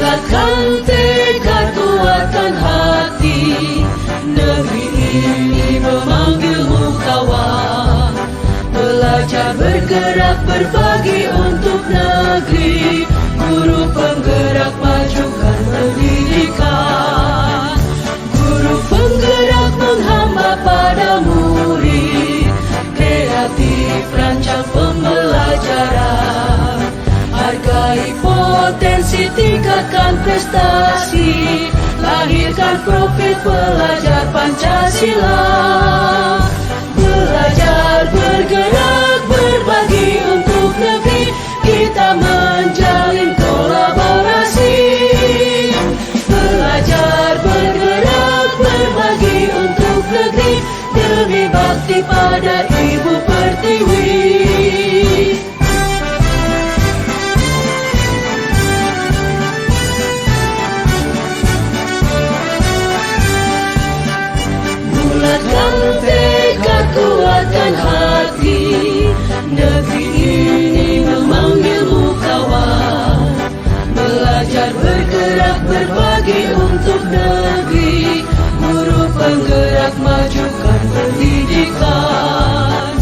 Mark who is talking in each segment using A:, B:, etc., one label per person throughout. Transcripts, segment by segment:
A: Bulatkan tekad, kuatkan hati, negeri ini memanggilmu kawan. Belajar, bergerak, berbagi untuk negeri. Guru penggerak, majukan pendidikan. Guru penggerak menghamba pada murid. Kreatif, rancang pembelajaran. Hargai potensi, tingkatkan prestasi. Lahirkan profil pelajar Pancasila. Belajar, bergerak, berbagi untuk negeri. Kita menjalin kolaborasi. Belajar, bergerak, berbagi untuk negeri. Demi bakti pada Ibu Pertiwi. Bulatkan tekad, kuatkan hati, negeri ini memanggilmu kawan. Belajar, bergerak, berbagi untuk negeri. Guru penggerak, majukan pendidikan.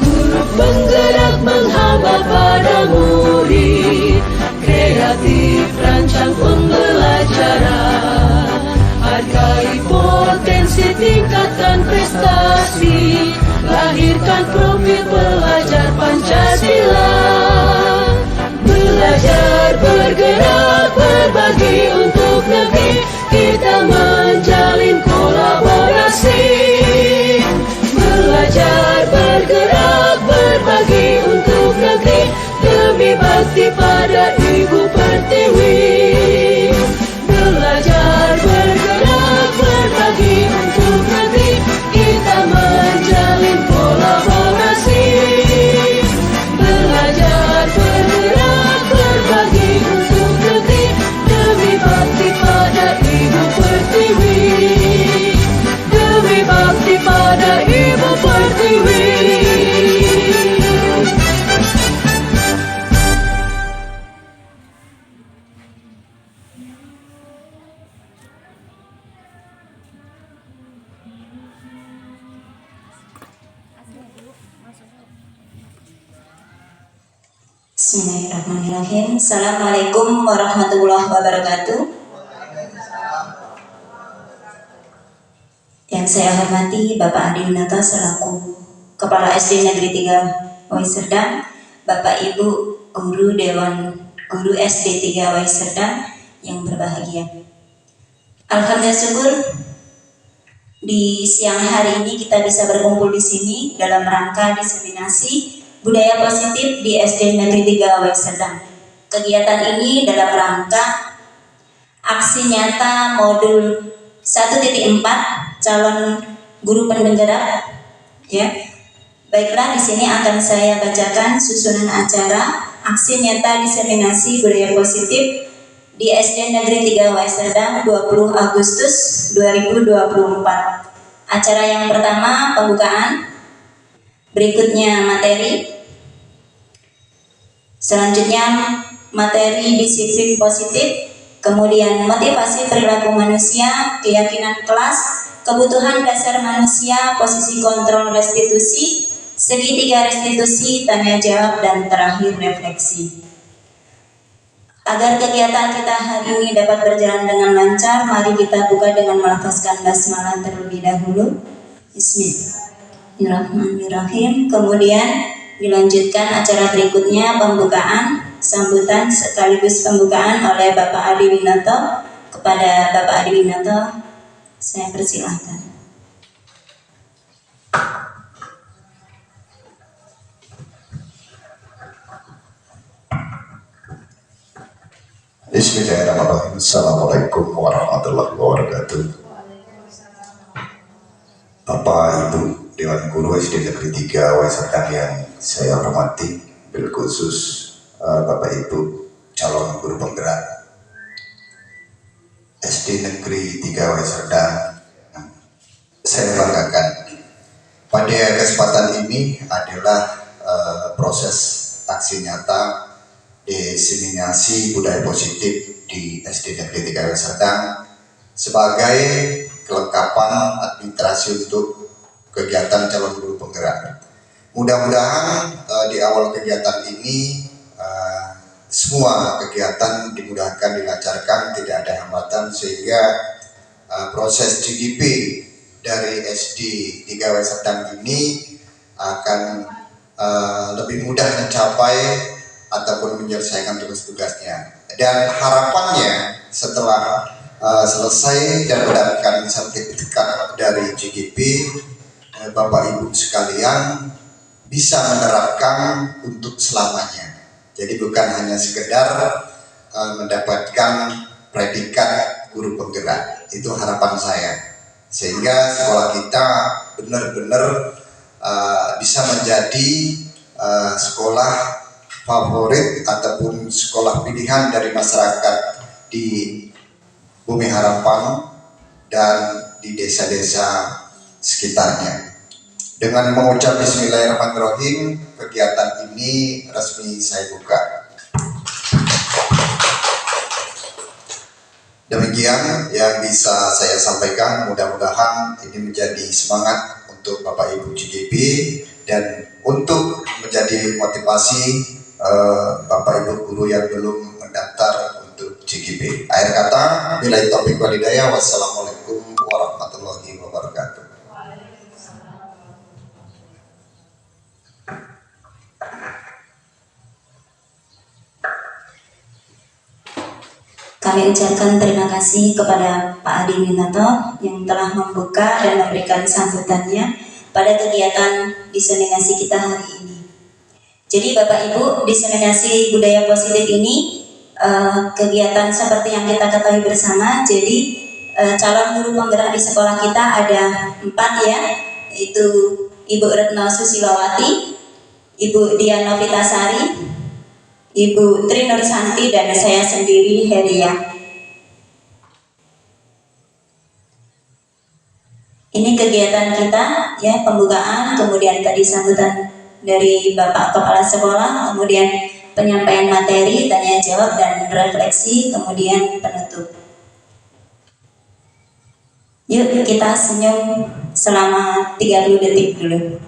A: Guru penggerak menghamba pada murid. Kreatif, rancang pembelajaran. Hargai potensi, tingkatkan prestasi. Lahirkan profil pelajar Pancasila. Belajar, bergerak, berbagi untuk negeri. Kita menjalin kolaborasi. Belajar, bergerak, berbagi untuk negeri. Demi bakti pada Ibu Pertiwi. Belajar, bergerak, berbagi untuk negeri. Kita menjalin kolaborasi. Belajar, bergerak, berbagi untuk negeri. Demi bakti pada Ibu Pertiwi. Demi bakti pada Ibu Pertiwi.
B: Bismillahirrahmanirrahim. Assalamualaikum warahmatullahi wabarakatuh. Yang saya hormati Bapak Adi Winata selaku Kepala SD Negeri 3 Wai Serdang, Bapak Ibu Guru Dewan Guru SD 3 Wai Serdang yang berbahagia. Alhamdulillah syukur di siang hari ini kita bisa berkumpul di sini dalam rangka diseminasi budaya positif di SD Negeri 3 Wai Serdang. Kegiatan ini dalam rangka aksi nyata modul 1.4 calon guru penggerak. Ya, baiklah, di sini akan saya bacakan susunan acara aksi nyata diseminasi budaya positif di SD Negeri 3 Wai Serdang 20 Agustus 2024. Acara yang pertama pembukaan, berikutnya materi. Selanjutnya materi disiplin positif, kemudian motivasi perilaku manusia, keyakinan kelas, kebutuhan dasar manusia, posisi kontrol restitusi, segitiga restitusi, tanya jawab, dan terakhir refleksi. Agar kegiatan kita hari ini dapat berjalan dengan lancar, mari kita buka dengan melafazkan basmalah terlebih dahulu. Bismillahirrahmanirrahim. Kemudian dilanjutkan acara berikutnya pembukaan, sambutan sekaligus pembukaan oleh Bapak Adi Winata. Kepada Bapak Adi Winata saya persilahkan.
C: Bismillahirrahmanirrahim. Assalamualaikum warahmatullahi wabarakatuh. Bapak Ibu Dewan Guru SD Negeri 3 Wai Serdang yang saya hormati, bil khusus Bapak Ibu calon guru penggerak SD Negeri 3 Wai Serdang, saya banggakan pada kesempatan ini adalah proses aksi nyata diseminasi budaya positif di SD Negeri 3 W Serdang sebagai kelengkapan administrasi untuk kegiatan calon guru penggerak. Mudah-mudahan di awal kegiatan ini semua kegiatan dimudahkan, dilancarkan, tidak ada hambatan sehingga proses GGP dari SD 3 W Serdang ini akan lebih mudah mencapai ataupun menyelesaikan tugas-tugasnya. Dan harapannya setelah selesai dan mendapatkan sertifikat dari GGP, Bapak Ibu sekalian bisa menerapkan untuk selamanya. Jadi bukan hanya sekedar mendapatkan predikat guru penggerak, itu harapan saya. Sehingga sekolah kita benar-benar bisa menjadi sekolah favorit ataupun sekolah pilihan dari masyarakat di Bumi Harapan dan di desa-desa sekitarnya. Dengan mengucap Bismillahirrahmanirrahim, kegiatan ini resmi saya buka. Demikian yang bisa saya sampaikan, mudah-mudahan ini menjadi semangat untuk Bapak Ibu GGP dan untuk menjadi motivasi Bapak Ibu guru yang belum mendaftar untuk GGP. Akhir kata, billahi taufiq wal hidayah. Wassalamualaikum warahmatullahi wabarakatuh.
B: Kami ucapkan terima kasih kepada Pak Adi Minato yang telah membuka dan memberikan sambutannya pada kegiatan diseminasi kita hari ini. Jadi Bapak Ibu, diseminasi budaya positif ini kegiatan seperti yang kita ketahui bersama. Jadi calon guru penggerak di sekolah kita ada 4 ya, yaitu Ibu Retno Susilowati, Ibu Dian Novitasari, Ibu Tri Nursanti, dan saya sendiri Heria. Ini kegiatan kita ya, pembukaan, kemudian tadi sambutan dari Bapak Kepala Sekolah, kemudian penyampaian materi, tanya jawab dan refleksi, kemudian penutup. Yuk kita senyum selama 30 detik dulu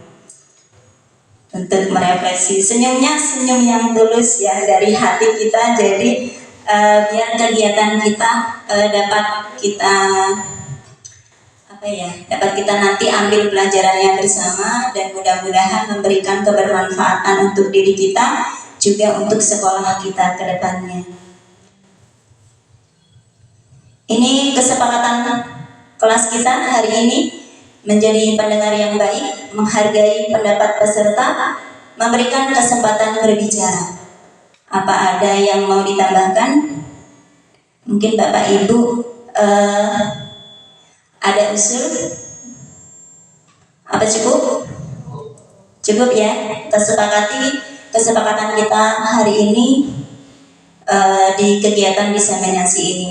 B: untuk merefleksi. Senyumnya senyum yang tulus ya, dari hati kita. Jadi biar kegiatan kita dapat kita nanti ambil pelajarannya bersama, dan mudah-mudahan memberikan kebermanfaatan untuk diri kita juga untuk sekolah kita ke depannya. Ini kesepakatan kelas kita hari ini, menjadi pendengar yang baik, menghargai pendapat peserta, memberikan kesempatan berbicara. Apa ada yang mau ditambahkan? Mungkin Bapak Ibu ada usul? Apa cukup? Cukup ya. Kesepakatan kita hari ini di kegiatan diseminasi ini.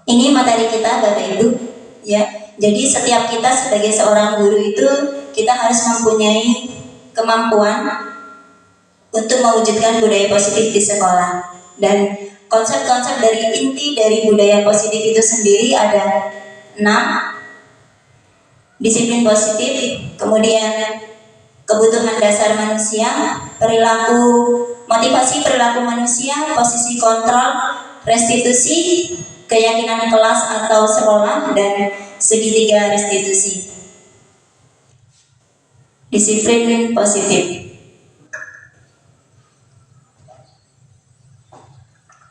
B: Ini materi kita Bapak Ibu ya. Jadi setiap kita sebagai seorang guru itu kita harus mempunyai kemampuan untuk mewujudkan budaya positif di sekolah. Dan konsep-konsep dari inti dari budaya positif itu sendiri ada 6. Disiplin positif, kemudian kebutuhan dasar manusia, perilaku, motivasi perilaku manusia, posisi kontrol, restitusi, keyakinan kelas atau sekolah, dan segitiga restitusi. Disiplin positif.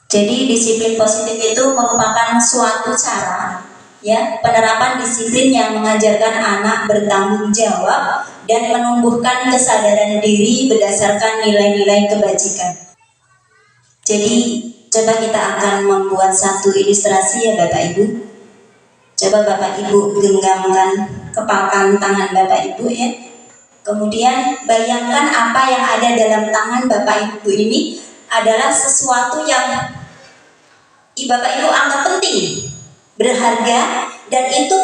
B: Jadi disiplin positif itu merupakan suatu cara ya, penerapan disiplin yang mengajarkan anak bertanggung jawab dan menumbuhkan kesadaran diri berdasarkan nilai-nilai kebajikan. Jadi coba kita akan membuat satu ilustrasi ya Bapak Ibu. Coba Bapak Ibu genggamkan, kepalkan tangan Bapak Ibu ya. Kemudian bayangkan apa yang ada dalam tangan Bapak Ibu ini adalah sesuatu yang Bapak Ibu anggap penting, berharga, dan itu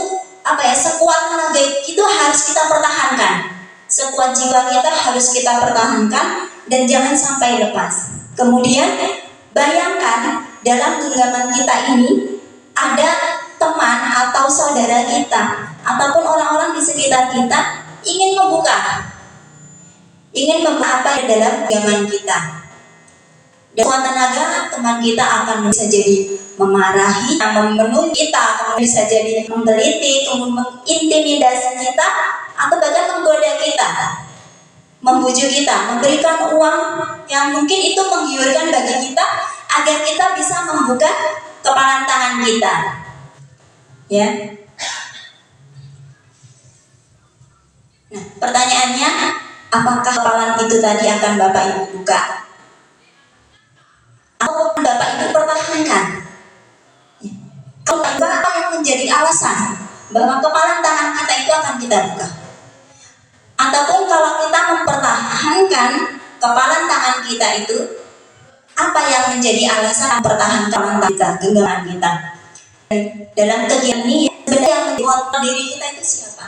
B: sekuat tenaga itu harus kita pertahankan. Sekuat jiwa kita harus kita pertahankan, dan jangan sampai lepas. Kemudian bayangkan dalam genggaman kita ini ada teman atau saudara kita ataupun orang-orang di sekitar kita ingin membuka apa di dalam genggaman kita. Dan suatu tenaga teman kita akan bisa jadi memarahi, memenuhi kita, bisa jadi menggelitik, mengintimidasi kita, atau bahkan menggoda kita, membujuk kita, memberikan uang yang mungkin itu menggiurkan bagi kita agar kita bisa membuka kepalan tangan kita. Ya. Nah, pertanyaannya, apakah kepalan itu tadi akan Bapak Ibu buka? Atau Bapak Ibu pertahankan? Ya. Kalau apa yang menjadi alasan bahwa kepalan tangan kita itu akan kita buka? Ataupun kalau kita mempertahankan kepalan tangan kita itu, apa yang menjadi alasan mempertahankan kepalan kita, genggaman kita? Dalam kegiatan ini sebenarnya yang mengontrol diri kita itu siapa?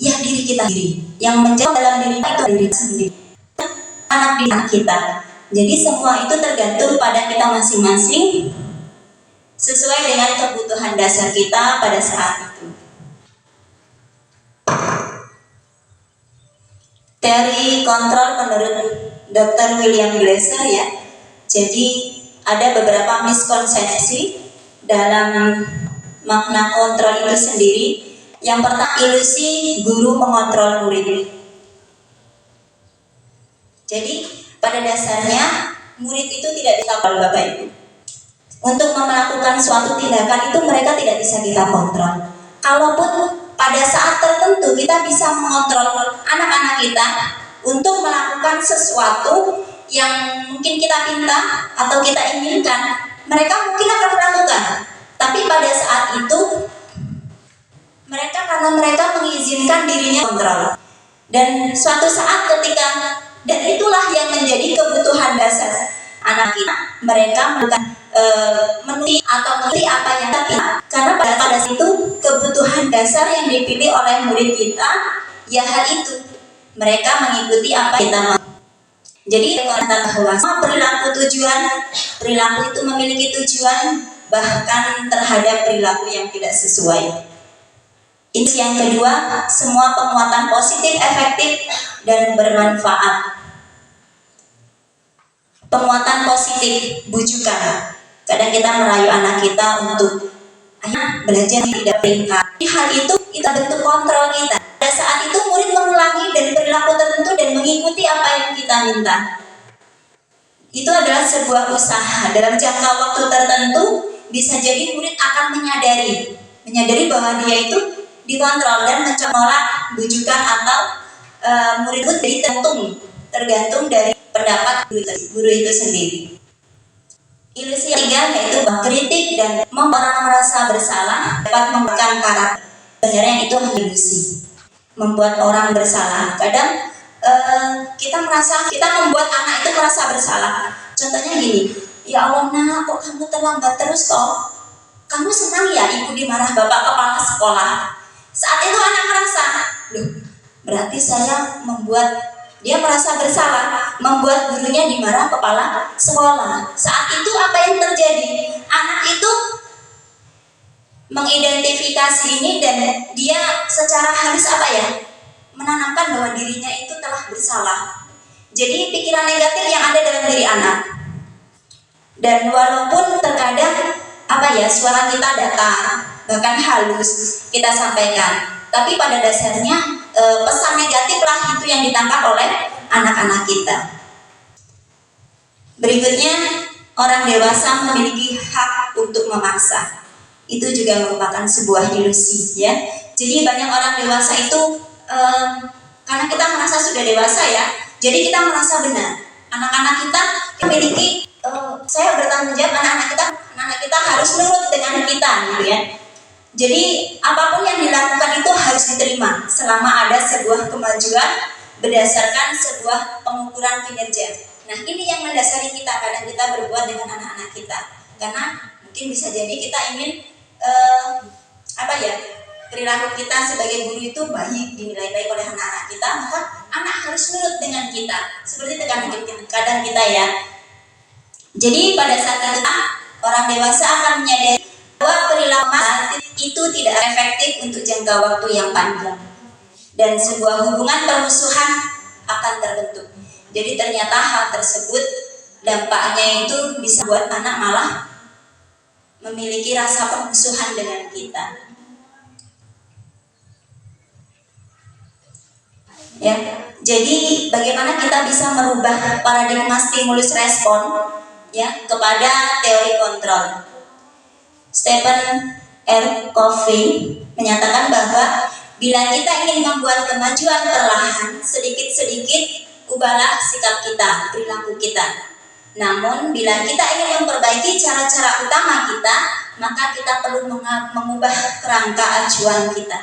B: Ya diri kita sendiri. Yang menjadi dalam diri kita itu diri sendiri. Anak kita. Jadi semua itu tergantung pada kita masing-masing sesuai dengan kebutuhan dasar kita pada saat itu. Teori kontrol menurut Dr. William Glasser ya. Jadi ada beberapa miskonsepsi dalam makna kontrol itu sendiri. Yang pertama, ilusi guru mengontrol murid. Jadi pada dasarnya murid itu tidak bisa kontrol Bapak Ibu. Untuk melakukan suatu tindakan itu mereka tidak bisa kita kontrol. Kalaupun pada saat tertentu kita bisa mengontrol anak-anak kita untuk melakukan sesuatu yang mungkin kita minta atau kita inginkan, mereka mungkin akan melakukan. Tapi pada saat itu karena mereka mengizinkan dirinya kontrol. Dan suatu saat ketika, dan itulah yang menjadi kebutuhan dasar anak kita, mereka melakukan menuhi atau mengerti apa yang kita pilih. Karena pada saat itu kebutuhan dasar yang dipilih oleh murid kita, ya hal itu, mereka mengikuti apa kita mau. Jadi dengan bahwa perilaku itu memiliki tujuan, bahkan terhadap perilaku yang tidak sesuai. Ini yang kedua, semua penguatan positif, efektif, dan bermanfaat. Penguatan positif, bujukan. Kadang kita merayu anak kita untuk belajar tidak peringkat. Hal itu kita bentuk kontrol kita. Pada saat itu murid mengulangi dari perilaku tertentu dan mengikuti apa yang kita minta. Itu adalah sebuah usaha. Dalam jangka waktu tertentu bisa jadi murid akan menyadari bahwa dia itu dikontrol dan menolak bujukan atau murid itu tergantung dari pendapat guru itu sendiri. Ilusi yang ketiga yaitu kritik dan orang merasa bersalah dapat membuatkan karakter. Sebenarnya itu ilusi, membuat orang bersalah. Kadang kita membuat anak itu merasa bersalah. Contohnya gini, ya Allah nak, kok kamu terlambat terus toh? Kamu senang ya ibu dimarah bapak kepala sekolah? Saat itu anak merasa, berarti saya dia merasa bersalah, membuat gurunya dimarah kepala sekolah. Saat itu apa yang terjadi? Anak itu mengidentifikasi ini dan dia secara halus menanamkan bahwa dirinya itu telah bersalah. Jadi pikiran negatif yang ada dalam diri anak. Dan walaupun terkadang suara kita datar, bahkan halus kita sampaikan, tapi pada dasarnya pesan negatiflah itu yang ditangkap oleh anak-anak kita. Berikutnya, orang dewasa memiliki hak untuk memaksa. Itu juga merupakan sebuah ilusi ya. Jadi banyak orang dewasa itu karena kita merasa sudah dewasa ya, jadi kita merasa benar. Anak-anak kita memiliki saya bertanggung jawab, anak-anak kita harus nurut dengan kita gitu ya. Jadi apapun yang dilakukan itu harus diterima selama ada sebuah kemajuan berdasarkan sebuah pengukuran kinerja. Nah ini yang mendasari kita kadang kita berbuat dengan anak-anak kita, karena mungkin bisa jadi kita ingin perilaku kita sebagai guru itu baik, dinilai baik oleh anak-anak kita, maka anak harus nurut dengan kita. Seperti kadang kita ya. Jadi pada saat kita orang dewasa akan menyadari bahwa perilaku itu tidak efektif untuk jangka waktu yang panjang, dan sebuah hubungan permusuhan akan terbentuk. Jadi ternyata hal tersebut dampaknya itu bisa buat anak malah memiliki rasa permusuhan dengan kita. Ya, jadi bagaimana kita bisa merubah paradigma stimulus respon ya kepada teori kontrol? Stephen R. Covey menyatakan bahwa bila kita ingin membuat kemajuan perlahan, sedikit-sedikit ubahlah sikap kita, perilaku kita. Namun bila kita ingin memperbaiki cara-cara utama kita, maka kita perlu mengubah kerangka acuan kita.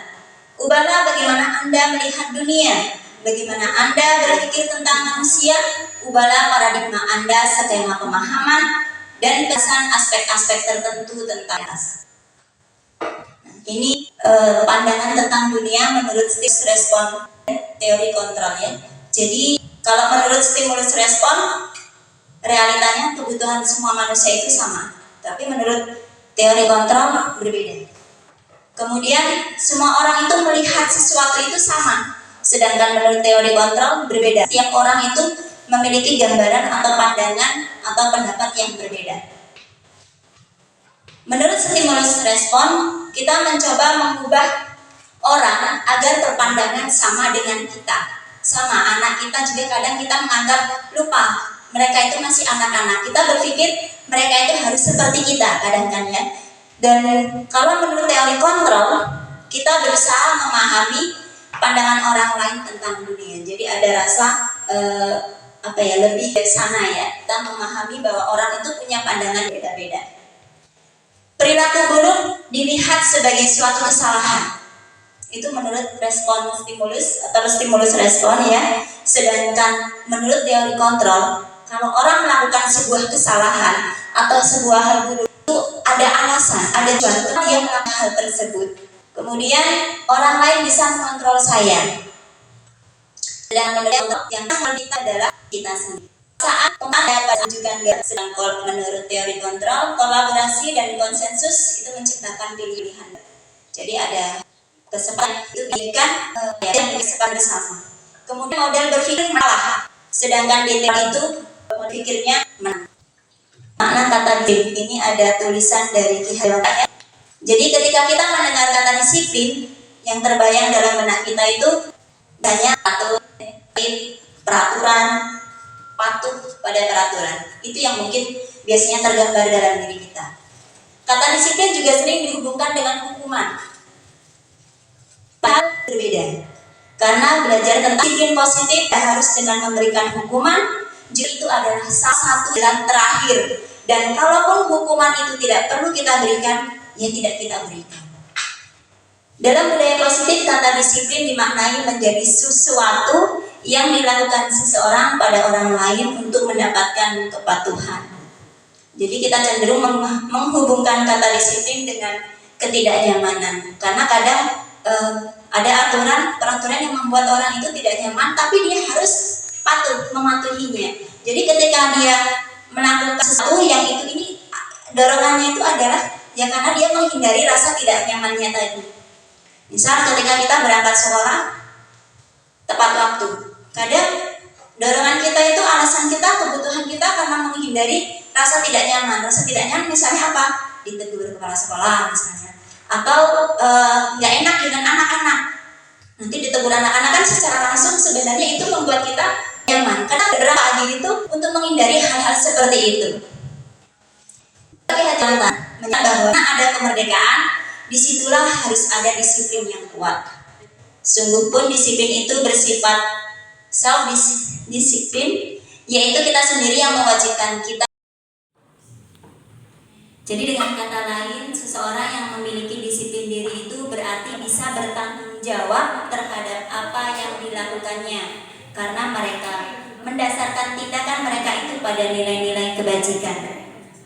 B: Ubahlah bagaimana Anda melihat dunia, bagaimana Anda berpikir tentang manusia, ubahlah paradigma Anda, skema pemahaman, dan pesan aspek-aspek tertentu tentang ras. Ini pandangan tentang dunia menurut stimulus respon teori kontrol ya. Jadi kalau menurut stimulus respon, realitanya kebutuhan semua manusia itu sama. Tapi menurut teori kontrol berbeda. Kemudian semua orang itu melihat sesuatu itu sama. Sedangkan menurut teori kontrol berbeda. Setiap orang itu memiliki gambaran atau pandangan atau pendapat yang berbeda. Menurut stimulus respon, kita mencoba mengubah orang agar berpandangan sama dengan kita. Sama anak kita juga kadang kita menganggap lupa mereka itu masih anak-anak. Kita berpikir mereka itu harus seperti kita kadang-kadang ya. Dan kalau menurut teori kontrol, kita berusaha memahami pandangan orang lain tentang dunia. Jadi ada rasa lebih ke sana ya. Kita memahami bahwa orang itu punya pandangan beda-beda. Perilaku buruk dilihat sebagai suatu kesalahan. Itu menurut respon stimulus atau stimulus respon ya. Sedangkan menurut teori kontrol, kalau orang melakukan sebuah kesalahan atau sebuah hal buruk itu ada alasan, ada contoh dia melakukan hal tersebut. Kemudian orang lain bisa mengontrol saya. Dan menurut yang kita adalah kita sendiri. Saat dapat menunjukkan sedangkan menurut teori kontrol, kolaborasi dan konsensus itu menciptakan pilihan. Jadi ada kesepakatan itu berikan yang disepakati bersama. Kemudian model berpikir malah, sedangkan di teori itu berpikirnya menang. Makna kata disiplin ini ada tulisan dari Ki Hajar. Jadi ketika kita mendengar kata disiplin, yang terbayang dalam benak kita itu banyak atau peraturan, patuh pada peraturan. Itu yang mungkin biasanya tergambar dalam diri kita. Kata disiplin juga sering dihubungkan dengan hukuman. Hal berbeda. Karena belajar tentang disiplin positif harus dengan memberikan hukuman, jadi itu adalah salah satu jalan terakhir. Dan kalaupun hukuman itu tidak perlu kita berikan, ya tidak kita berikan. Dalam budaya positif, kata disiplin dimaknai menjadi sesuatu yang dilakukan seseorang pada orang lain untuk mendapatkan kepatuhan. Jadi kita cenderung menghubungkan kata disiplin dengan ketidaknyamanan. Karena kadang ada peraturan yang membuat orang itu tidak nyaman, tapi dia harus patuh mematuhinya. Jadi ketika dia melakukan sesuatu yang ini dorongannya itu adalah ya karena dia menghindari rasa tidak nyamannya tadi. Misal ketika kita berangkat sekolah tepat waktu, kadang dorongan kita itu alasan kita, kebutuhan kita karena menghindari rasa tidak nyaman. Rasa tidak nyaman misalnya apa? Ditegur kepala sekolah misalnya, atau nggak enak dengan anak-anak. Nanti ditegur anak-anak kan secara langsung sebenarnya itu membuat kita nyaman. Karena beberapa adil itu untuk menghindari hal-hal seperti itu. Bagi hati-hati bahwa ada kemerdekaan, disitulah harus ada disiplin yang kuat. Sungguh pun disiplin itu bersifat self-disiplin, yaitu kita sendiri yang mewajibkan kita. Jadi dengan kata lain, seseorang yang memiliki disiplin diri itu berarti bisa bertanggung jawab terhadap apa yang dilakukannya, karena mereka mendasarkan tindakan mereka itu pada nilai-nilai kebajikan.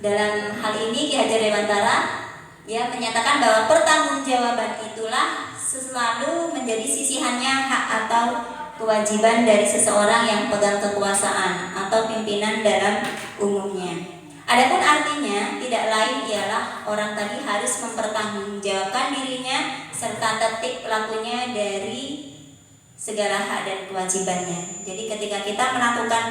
B: Dalam hal ini Ki Hajar Dewantara menyatakan bahwa pertanggungjawaban itulah selalu menjadi sisihannya hak atau kewajiban dari seseorang yang pegang kekuasaan atau pimpinan dalam umumnya. Adapun artinya tidak lain ialah orang tadi harus mempertanggungjawabkan dirinya serta tertib pelakunya dari segala hak dan kewajibannya. Jadi ketika kita melakukan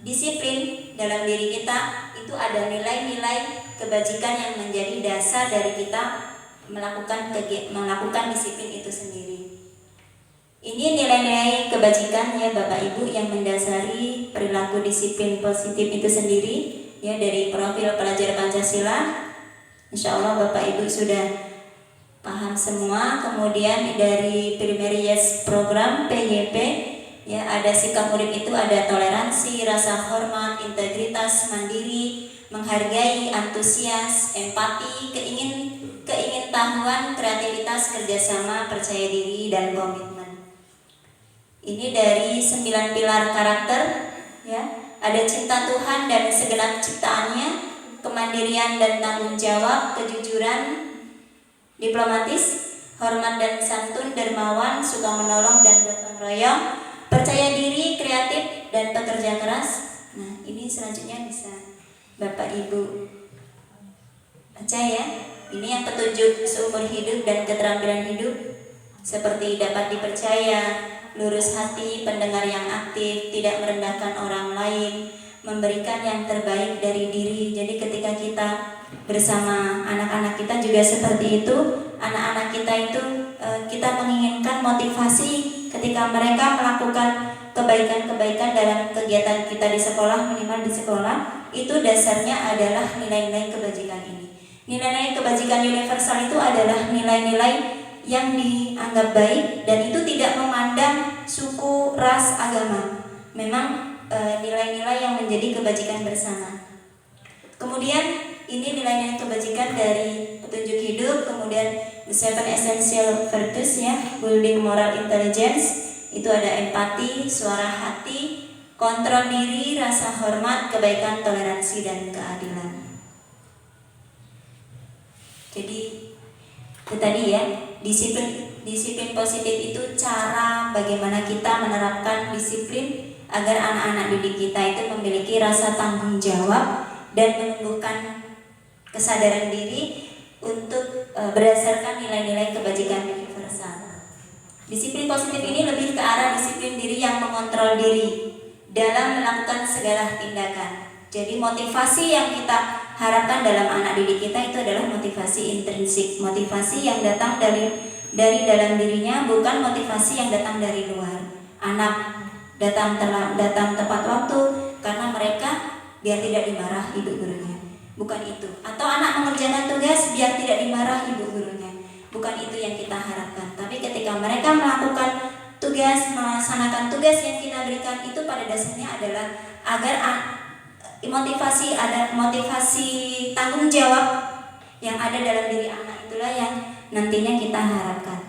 B: disiplin dalam diri kita, itu ada nilai-nilai kebajikan yang menjadi dasar dari kita melakukan disiplin itu sendiri. Ini nilai-nilai kebajikan ya Bapak Ibu yang mendasari perilaku disiplin positif itu sendiri ya dari profil pelajar Pancasila. Insya Allah Bapak Ibu sudah paham semua. Kemudian dari Primary Yes Program PYP ya ada sikap murid itu ada toleransi, rasa hormat, integritas, mandiri, menghargai, antusias, empati, keingintahuan, kreativitas, kerjasama, percaya diri, dan komitmen. Ini dari 9 pilar karakter ya. Ada cinta Tuhan dan segenap ciptaannya, kemandirian dan tanggung jawab, kejujuran, diplomatis, hormat dan santun, dermawan, suka menolong dan gotong royong, percaya diri, kreatif, dan pekerja keras. Nah, ini selanjutnya bisa Bapak Ibu baca ya. Ini yang petunjuk seumur hidup dan keterampilan hidup seperti dapat dipercaya, lurus hati, pendengar yang aktif, tidak merendahkan orang lain, memberikan yang terbaik dari diri. Jadi ketika kita bersama anak-anak kita juga seperti itu. Anak-anak kita itu kita menginginkan motivasi ketika mereka melakukan kebaikan-kebaikan dalam kegiatan kita di sekolah, minimal di sekolah, itu dasarnya adalah nilai-nilai kebajikan ini. Nilai-nilai kebajikan universal itu adalah nilai-nilai yang dianggap baik dan itu tidak memandang suku, ras, agama. Memang nilai-nilai yang menjadi kebajikan bersama. Kemudian ini nilai-nilai kebajikan dari petunjuk hidup. Kemudian the 7 essential virtues ya, building moral intelligence. Itu ada empati, suara hati, kontrol diri, rasa hormat, kebaikan, toleransi, dan keadilan. Jadi itu tadi ya, disiplin positif itu cara bagaimana kita menerapkan disiplin agar anak-anak didik kita itu memiliki rasa tanggung jawab dan menumbuhkan kesadaran diri untuk berdasarkan nilai-nilai kebajikan universal. Disiplin positif ini lebih ke arah disiplin diri yang mengontrol diri dalam melakukan segala tindakan. Jadi motivasi yang kita harapkan dalam anak didik kita itu adalah motivasi intrinsik, motivasi yang datang dari dalam dirinya, bukan motivasi yang datang dari luar. Anak datang tepat waktu karena mereka biar tidak dimarah ibu gurunya, bukan itu. Atau anak mengerjakan tugas biar tidak dimarah ibu gurunya, bukan itu yang kita harapkan. Tapi ketika mereka melakukan tugas, melaksanakan tugas yang kita berikan, itu pada dasarnya adalah agar motivasi tanggung jawab yang ada dalam diri anak itulah yang nantinya kita harapkan.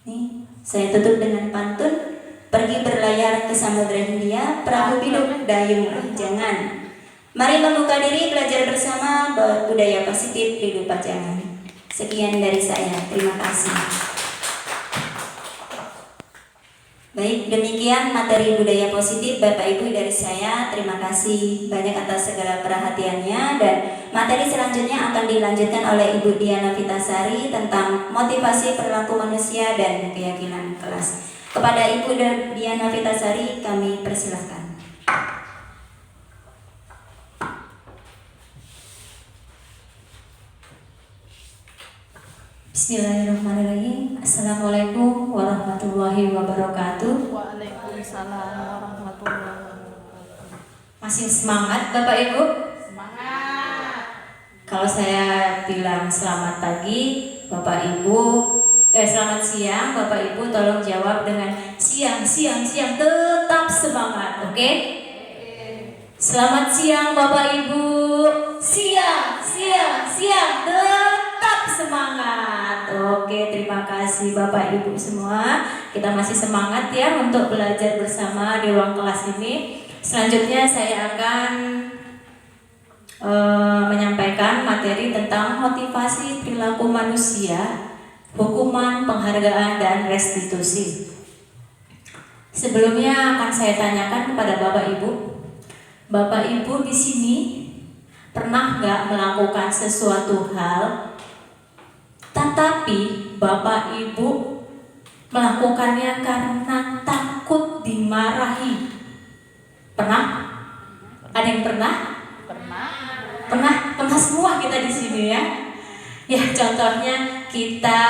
B: Nih, saya tutup dengan pantun. Pergi berlayar ke samudra Hindia, perahu hidup dayung jangan. Mari membuka diri, belajar bersama budaya positif di lupa jangan. Sekian dari saya, terima kasih. Baik, demikian materi budaya positif Bapak Ibu dari saya. Terima kasih banyak atas segala perhatiannya, dan materi selanjutnya akan dilanjutkan oleh Ibu Diana Vitasari tentang motivasi perilaku manusia dan keyakinan kelas. Kepada Ibu Diana Vitasari kami persilahkan. Bismillahirrahmanirrahim. Assalamualaikum warahmatullahi wabarakatuh.
D: Waalaikumsalam warahmatullahi wabarakatuh.
B: Masih semangat Bapak Ibu?
D: Semangat.
B: Kalau saya bilang selamat pagi Bapak Ibu, selamat siang Bapak Ibu, tolong jawab dengan siang, tetap semangat, oke? Selamat siang Bapak Ibu, siang, tetap semangat. Oke, terima kasih Bapak Ibu semua. Kita masih semangat ya untuk belajar bersama di ruang kelas ini. Selanjutnya saya akan menyampaikan materi tentang motivasi perilaku manusia
E: hukuman, penghargaan, dan restitusi. Sebelumnya akan saya tanyakan kepada Bapak Ibu. Bapak Ibu di sini pernah nggak melakukan sesuatu hal, tetapi Bapak Ibu melakukannya karena takut dimarahi? Pernah? Ada yang pernah? Pernah semua kita di sini ya. Ya, contohnya kita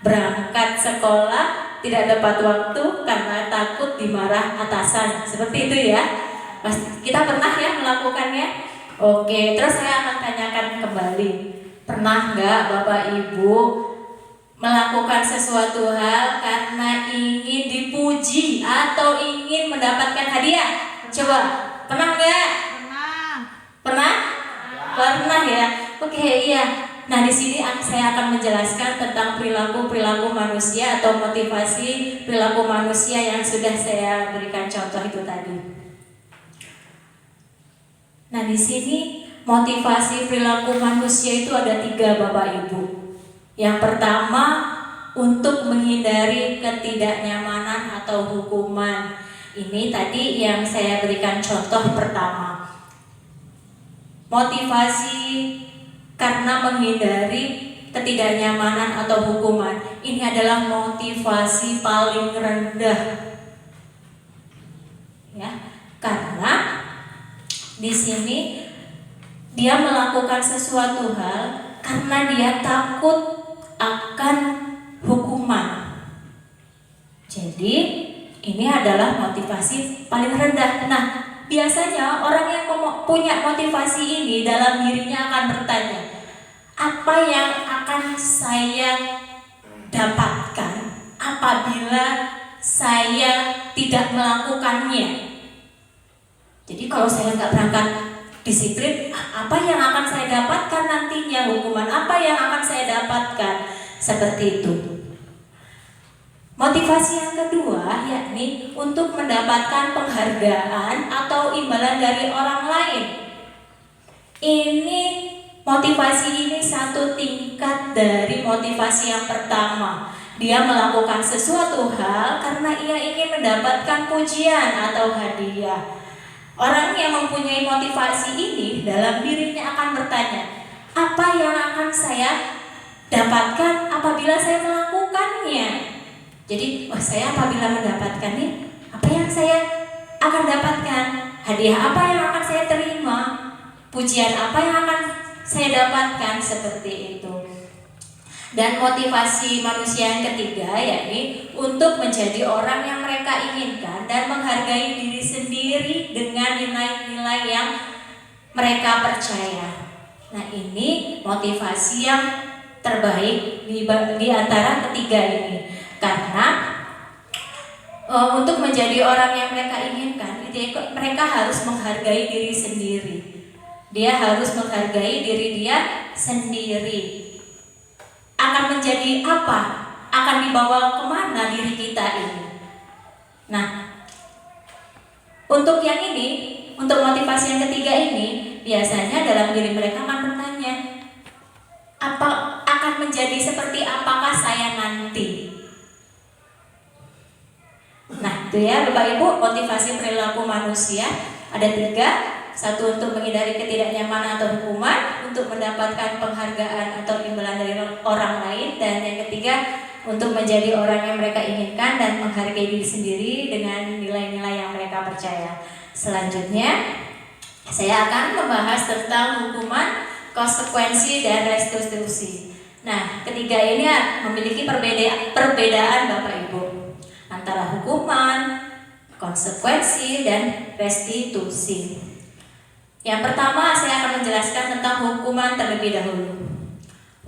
E: berangkat sekolah tidak tepat waktu karena takut dimarah atasan. Seperti itu ya. Kita pernah ya melakukannya? Oke, terus saya akan tanyakan kembali. Pernah nggak Bapak Ibu melakukan sesuatu hal karena ingin dipuji atau ingin mendapatkan hadiah? Coba, pernah nggak? Pernah? Pernah ya. Oke, iya. Nah, di sini saya akan menjelaskan tentang perilaku manusia atau motivasi perilaku manusia yang sudah saya berikan contoh itu tadi. Nah, di sini motivasi perilaku manusia itu ada 3, Bapak Ibu. Yang pertama, untuk menghindari ketidaknyamanan atau hukuman. Ini tadi yang saya berikan contoh pertama. Motivasi karena menghindari ketidaknyamanan atau hukuman. Ini adalah motivasi paling rendah. Ya, karena di sini dia melakukan sesuatu hal karena dia takut akan hukuman. Jadi ini adalah motivasi paling rendah. Nah, biasanya orang yang punya motivasi ini dalam dirinya akan bertanya, apa yang akan saya dapatkan apabila saya tidak melakukannya? Jadi kalau saya nggak berangkat disiplin, apa yang akan saya dapatkan nantinya? Hukuman apa yang akan saya dapatkan? Seperti itu. Motivasi yang kedua yakni untuk mendapatkan penghargaan atau imbalan dari orang lain. Ini motivasi ini satu tingkat dari motivasi yang pertama. Dia melakukan sesuatu hal karena ia ingin mendapatkan pujian atau hadiah. Orang yang mempunyai motivasi ini dalam dirinya akan bertanya, apa yang akan saya dapatkan apabila saya melakukannya? Jadi, saya apabila mendapatkan ini, apa yang saya akan dapatkan? Hadiah apa yang akan saya terima? Pujian apa yang akan saya dapatkan? Seperti itu. Dan motivasi manusia yang ketiga yakni untuk menjadi orang yang mereka inginkan dan menghargai diri sendiri dengan nilai-nilai yang mereka percaya. Nah, ini motivasi yang terbaik di antara ketiga ini. Karena untuk menjadi orang yang mereka inginkan, mereka harus menghargai diri sendiri. Dia harus menghargai diri dia sendiri. Akan menjadi apa? Akan dibawa kemana diri kita ini? Nah, untuk yang ini, untuk motivasi yang ketiga ini, biasanya dalam diri mereka akan bertanya, apa akan menjadi seperti apakah saya nanti? Nah, itu ya Bapak Ibu, motivasi perilaku manusia ada 3. Satu, untuk menghindari ketidaknyamanan atau hukuman, untuk mendapatkan penghargaan atau imbalan dari orang lain, dan yang ketiga, untuk menjadi orang yang mereka inginkan dan menghargai diri sendiri dengan nilai-nilai yang mereka percaya. Selanjutnya, saya akan membahas tentang hukuman, konsekuensi, dan restitusi. Nah, ketiga ini memiliki perbedaan Bapak Ibu antara hukuman, konsekuensi, dan restitusi. Yang pertama, saya akan menjelaskan tentang hukuman terlebih dahulu.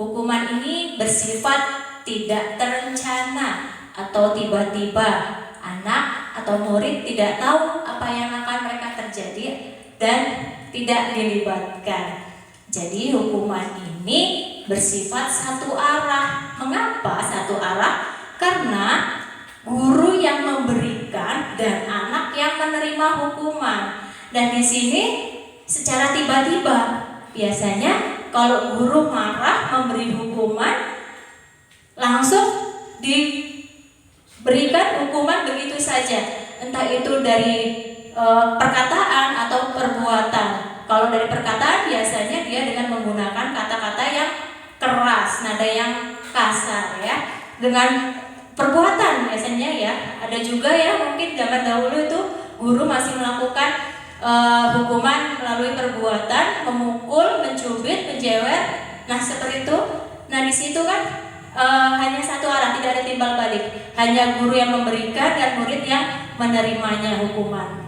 E: Hukuman ini bersifat tidak terencana atau tiba-tiba. Anak atau murid tidak tahu apa yang akan mereka terjadi dan tidak dilibatkan. Jadi hukuman ini bersifat satu arah. Mengapa satu arah? Karena guru yang memberikan dan anak yang menerima hukuman. Dan di sini secara tiba-tiba, biasanya kalau guru marah memberi hukuman, langsung diberikan hukuman begitu saja, entah itu dari perkataan atau perbuatan. Kalau dari perkataan biasanya dia dengan menggunakan kata-kata yang keras, nada yang kasar ya. Dengan perbuatan biasanya ya, ada juga ya mungkin zaman dahulu itu guru masih melakukan hukuman melalui perbuatan, memukul, mencubit, menjewer. Nah seperti itu. Nah di situ kan hanya satu arah, tidak ada timbal balik. Hanya guru yang memberikan dan murid yang menerimanya hukuman.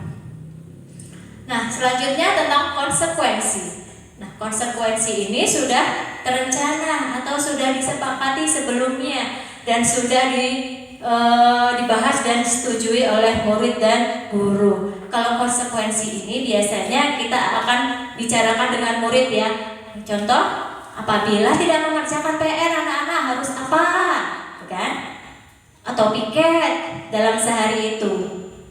E: Nah selanjutnya tentang konsekuensi. Nah konsekuensi ini sudah terencana atau sudah disepakati sebelumnya dan sudah dibahas dan disetujui oleh murid dan guru. Kalau konsekuensi ini biasanya kita akan bicarakan dengan murid ya. Contoh, apabila tidak mengerjakan PR anak-anak harus apa, kan? Atau piket dalam sehari itu.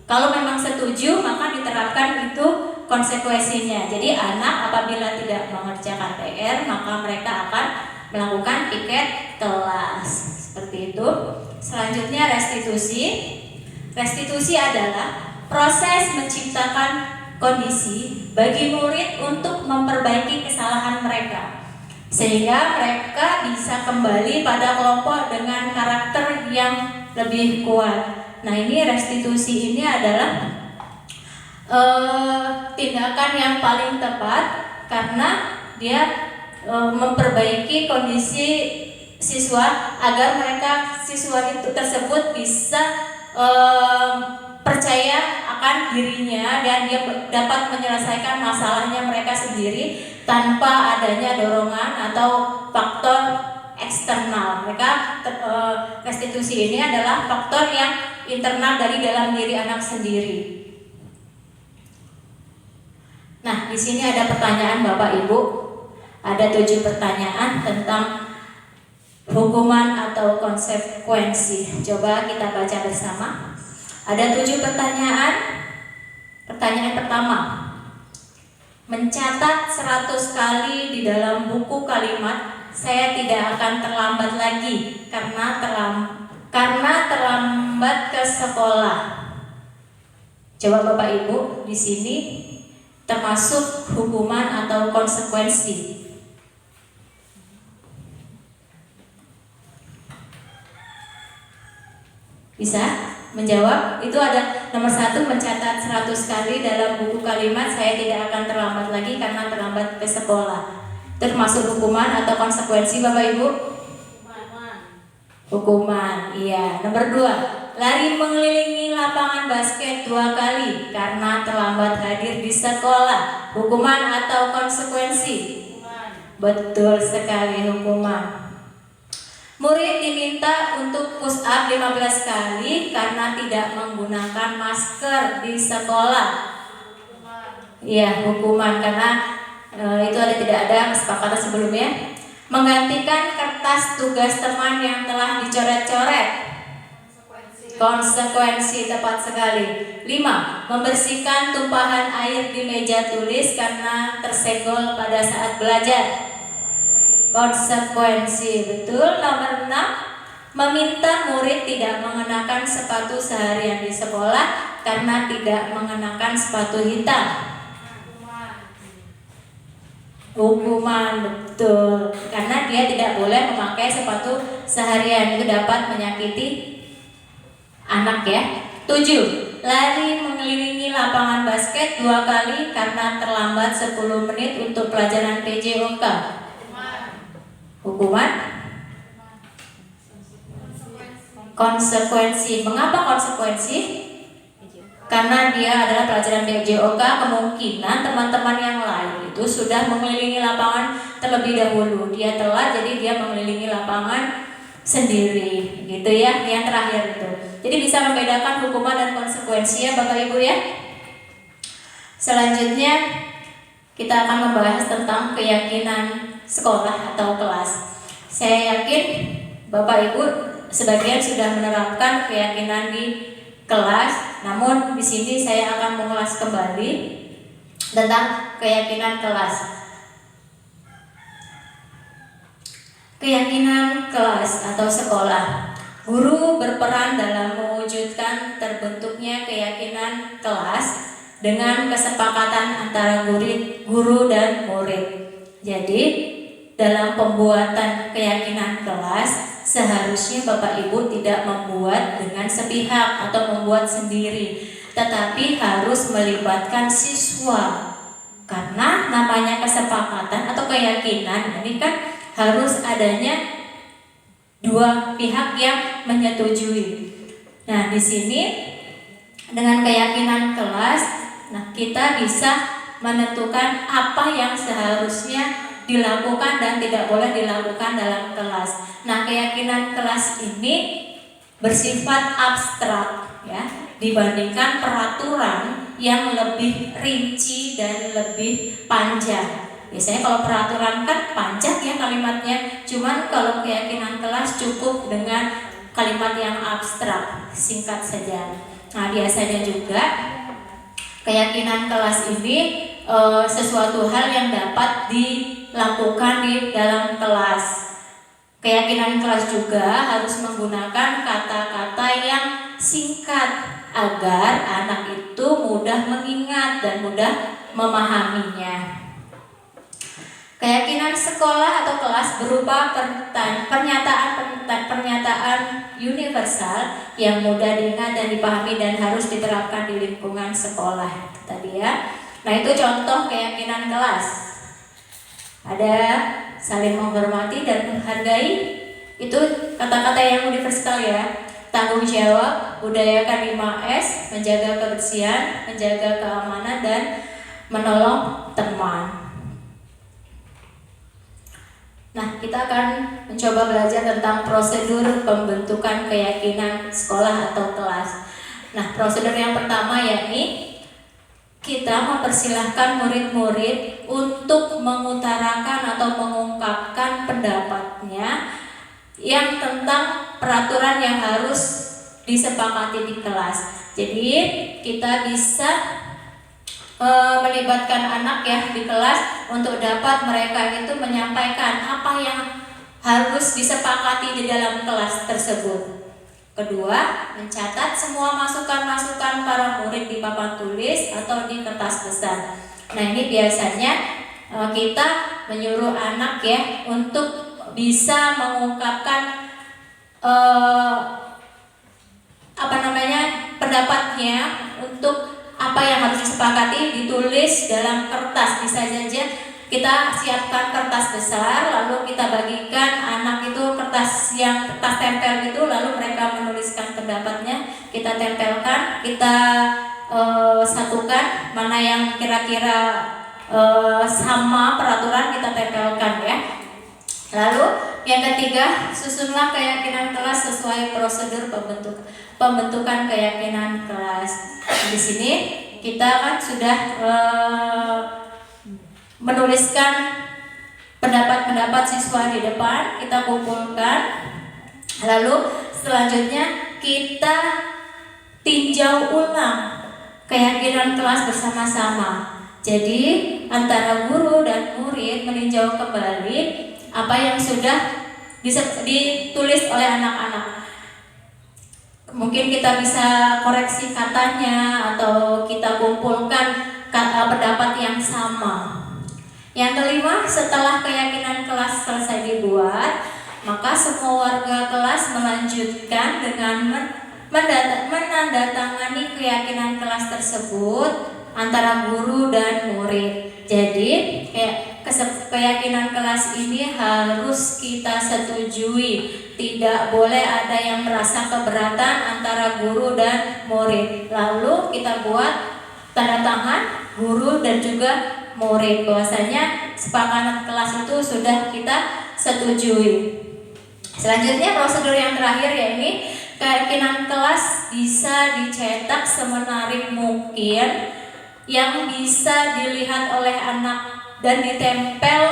E: Kalau memang setuju maka diterapkan itu konsekuensinya. Jadi anak apabila tidak mengerjakan PR maka mereka akan melakukan piket kelas. Seperti itu. Selanjutnya restitusi. Restitusi adalah proses menciptakan kondisi bagi murid untuk memperbaiki kesalahan mereka sehingga mereka bisa kembali pada kelompok dengan karakter yang lebih kuat. Nah ini restitusi ini adalah tindakan yang paling tepat karena dia memperbaiki kondisi siswa agar siswa itu tersebut bisa percaya akan dirinya dan dia dapat menyelesaikan masalahnya mereka sendiri tanpa adanya dorongan atau faktor eksternal. Restitusi ini adalah faktor yang internal dari dalam diri anak sendiri. Nah, di sini ada pertanyaan Bapak Ibu. Ada 7 pertanyaan tentang hukuman atau konsekuensi. Coba kita baca bersama. Ada 7 pertanyaan. Pertanyaan pertama. Mencatat 100 kali di dalam buku kalimat saya tidak akan terlambat lagi karena terlambat ke sekolah. Coba Bapak Ibu di sini termasuk hukuman atau konsekuensi. Bisa menjawab? Itu ada nomor 1, mencatat 100 kali dalam buku kalimat saya tidak akan terlambat lagi karena terlambat ke sekolah. Termasuk hukuman atau konsekuensi Bapak Ibu? Hukuman, iya. Nomor 2, lari mengelilingi lapangan basket 2 kali karena terlambat hadir di sekolah. Hukuman atau konsekuensi? Betul sekali, hukuman. Murid diminta untuk push up 15 kali karena tidak menggunakan masker di sekolah. Iya, hukuman karena itu tidak ada kesepakatan sebelumnya. Menggantikan kertas tugas teman yang telah dicoret-coret. Konsekuensi, tepat sekali. 5. Membersihkan tumpahan air di meja tulis karena tersenggol pada saat belajar. Konsekuensi, betul. Nomor 6, meminta murid tidak mengenakan sepatu seharian di sekolah karena tidak mengenakan sepatu hitam. Hukuman, betul. Karena dia tidak boleh memakai sepatu seharian, itu dapat menyakiti anak ya. 7. Lari mengelilingi lapangan basket 2 kali karena terlambat 10 menit untuk pelajaran PJOK. Hukuman? Konsekuensi. Mengapa konsekuensi? Karena dia adalah pelajaran PJOK, kemungkinan teman-teman yang lain itu sudah mengelilingi lapangan terlebih dahulu. Dia telat, jadi dia mengelilingi lapangan sendiri, gitu ya. Yang terakhir itu. Jadi bisa membedakan hukuman dan konsekuensi ya Bapak Ibu ya. Selanjutnya kita akan membahas tentang keyakinan sekolah atau kelas. Saya yakin Bapak Ibu sebagian sudah menerapkan keyakinan di kelas, namun di sini saya akan mengulas kembali tentang keyakinan kelas. Keyakinan kelas atau sekolah. Guru berperan dalam mewujudkan terbentuknya keyakinan kelas dengan kesepakatan antara guru dan murid. Jadi, dalam pembuatan keyakinan kelas, seharusnya Bapak Ibu tidak membuat dengan sepihak atau membuat sendiri, tetapi harus melibatkan siswa. Karena namanya kesepakatan atau keyakinan ini kan harus adanya dua pihak yang menyetujui. Nah, di sini dengan keyakinan kelas, nah kita bisa menentukan apa yang seharusnya dilakukan dan tidak boleh dilakukan dalam kelas. Nah, keyakinan kelas ini bersifat abstrak ya, dibandingkan peraturan yang lebih rinci dan lebih panjang. Biasanya kalau peraturan kan panjang ya kalimatnya, cuman kalau keyakinan kelas cukup dengan kalimat yang abstrak, singkat saja. Nah, biasanya juga keyakinan kelas ini sesuatu hal yang dapat dilakukan di dalam kelas. Keyakinan kelas juga harus menggunakan kata-kata yang singkat agar anak itu mudah mengingat dan mudah memahaminya. Keyakinan sekolah atau kelas berupa pernyataan universal yang mudah diingat dan dipahami dan harus diterapkan di lingkungan sekolah. Itu tadi ya. Nah, itu contoh keyakinan kelas. Ada saling menghormati dan menghargai. Itu kata-kata yang universal ya. Tanggung jawab, budayakan 5S, menjaga kebersihan, menjaga keamanan dan menolong teman. Nah, kita akan mencoba belajar tentang prosedur pembentukan keyakinan sekolah atau kelas. Nah, prosedur yang pertama yakni kita mempersilahkan murid-murid untuk mengutarakan atau mengungkapkan pendapatnya yang tentang peraturan yang harus disepakati di kelas. Jadi, kita bisa melibatkan anak ya di kelas untuk dapat mereka itu menyampaikan apa yang harus disepakati di dalam kelas tersebut. Kedua, mencatat semua masukan-masukan para murid di papan tulis atau di kertas besar. Nah, ini biasanya kita menyuruh anak ya untuk bisa mengungkapkan pendapatnya untuk apa yang harus disepakati ditulis dalam kertas. Bisa saja kita siapkan kertas besar, lalu kita bagikan anak itu kertas tempel itu, lalu mereka menuliskan pendapatnya, kita tempelkan, kita satukan mana yang kira-kira sama peraturan kita tempelkan ya. Lalu yang ketiga, susunlah keyakinan kelas sesuai prosedur pembentukan keyakinan kelas. Di sini kita kan sudah menuliskan pendapat-pendapat siswa di depan, kita kumpulkan. Lalu selanjutnya kita tinjau ulang keyakinan kelas bersama-sama. Jadi antara guru dan murid meninjau kembali apa yang sudah ditulis oleh anak-anak. Mungkin kita bisa koreksi katanya atau kita kumpulkan pendapat yang sama. Yang kelima, setelah keyakinan kelas selesai dibuat, maka semua warga kelas melanjutkan dengan menandatangani keyakinan kelas tersebut antara guru dan murid. Jadi keyakinan kelas ini harus kita setujui. Tidak boleh ada yang merasa keberatan antara guru dan murid. Lalu kita buat tanda tangan guru dan juga murid bahwasanya sepakatan kelas itu sudah kita setujui. Selanjutnya prosedur yang terakhir yakni keyakinan kelas bisa dicetak semenarik mungkin yang bisa dilihat oleh anak dan ditempel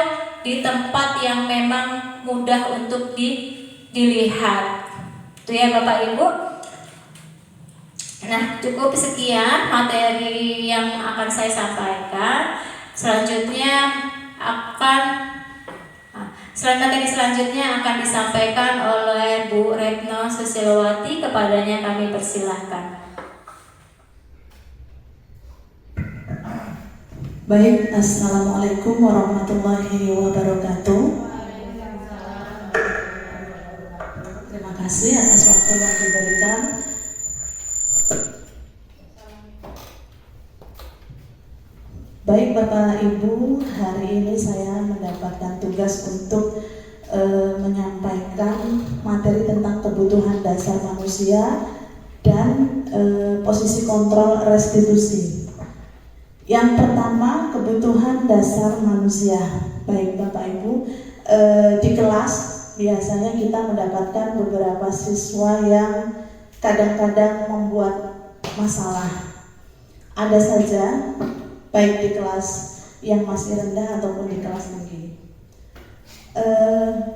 E: di tempat yang memang mudah untuk dilihat. Itu ya Bapak Ibu. Nah, cukup sekian materi yang akan saya sampaikan. Selanjutnya akan Selanjutnya akan disampaikan oleh Bu Retno Susilowati, kepadanya kami persilahkan.
F: Baik, Assalamualaikum warahmatullahi wabarakatuh. Terima kasih atas waktu yang diberikan. Baik Bapak Ibu, hari ini saya mendapatkan tugas untuk menyampaikan materi tentang kebutuhan dasar manusia dan posisi kontrol restitusi. Yang pertama, kebutuhan dasar manusia. Baik Bapak Ibu, di kelas biasanya kita mendapatkan beberapa siswa yang kadang-kadang membuat masalah. Ada saja, baik di kelas yang masih rendah ataupun di kelas tinggi.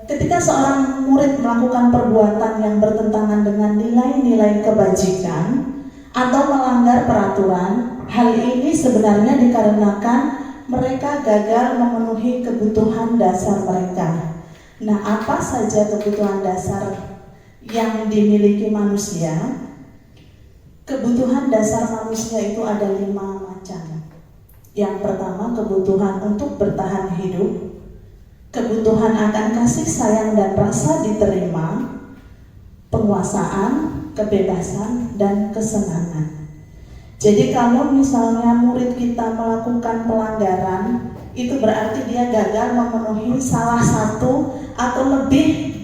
F: Ketika seorang murid melakukan perbuatan yang bertentangan dengan nilai-nilai kebajikan atau melanggar peraturan, hal ini sebenarnya dikarenakan mereka gagal memenuhi kebutuhan dasar mereka. Nah, apa saja kebutuhan dasar yang dimiliki manusia? Kebutuhan dasar manusia itu ada 5 macam. Yang pertama, kebutuhan untuk bertahan hidup, kebutuhan akan kasih sayang dan rasa diterima, penguasaan, kebebasan, dan kesenangan. Jadi kalau misalnya murid kita melakukan pelanggaran, itu berarti dia gagal memenuhi salah satu atau lebih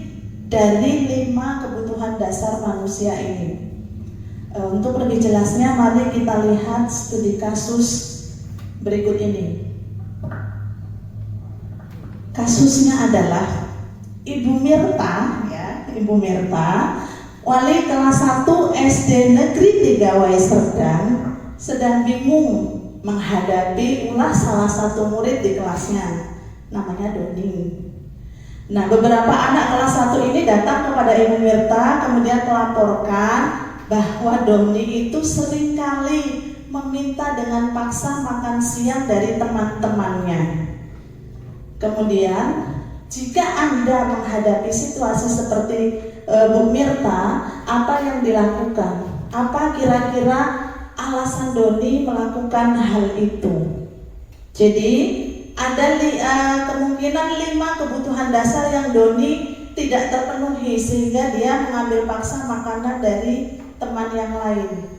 F: dari 5 kebutuhan dasar manusia ini. Untuk lebih jelasnya, mari kita lihat studi kasus berikut ini. Kasusnya adalah Ibu Mirta, ya, Ibu Mirta, wali kelas 1 SD Negeri 3 Waiserdang, sedang bingung menghadapi ulah salah satu murid di kelasnya, namanya Doni. Nah, beberapa anak kelas 1 ini datang kepada Ibu Mirta, kemudian melaporkan bahwa Doni itu seringkali meminta dengan paksa makan siang dari teman-temannya. Kemudian, jika Anda menghadapi situasi seperti Bu Mirta, apa yang dilakukan? Apa kira-kira alasan Doni melakukan hal itu? Jadi, ada kemungkinan 5 kebutuhan dasar yang Doni tidak terpenuhi sehingga dia mengambil paksa makanan dari teman yang lain.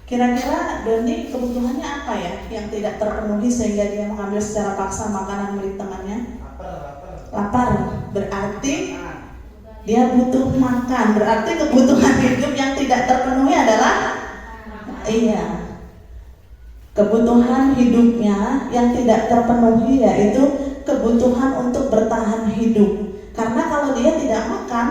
F: Kira-kira Doni kebutuhannya apa ya yang tidak terpenuhi sehingga dia mengambil secara paksa makanan milik temannya? Lapar. Berarti dia butuh makan. Berarti kebutuhan hidup yang tidak terpenuhi adalah kebutuhan hidupnya yang tidak terpenuhi yaitu kebutuhan untuk bertahan hidup. Karena kalau dia tidak makan,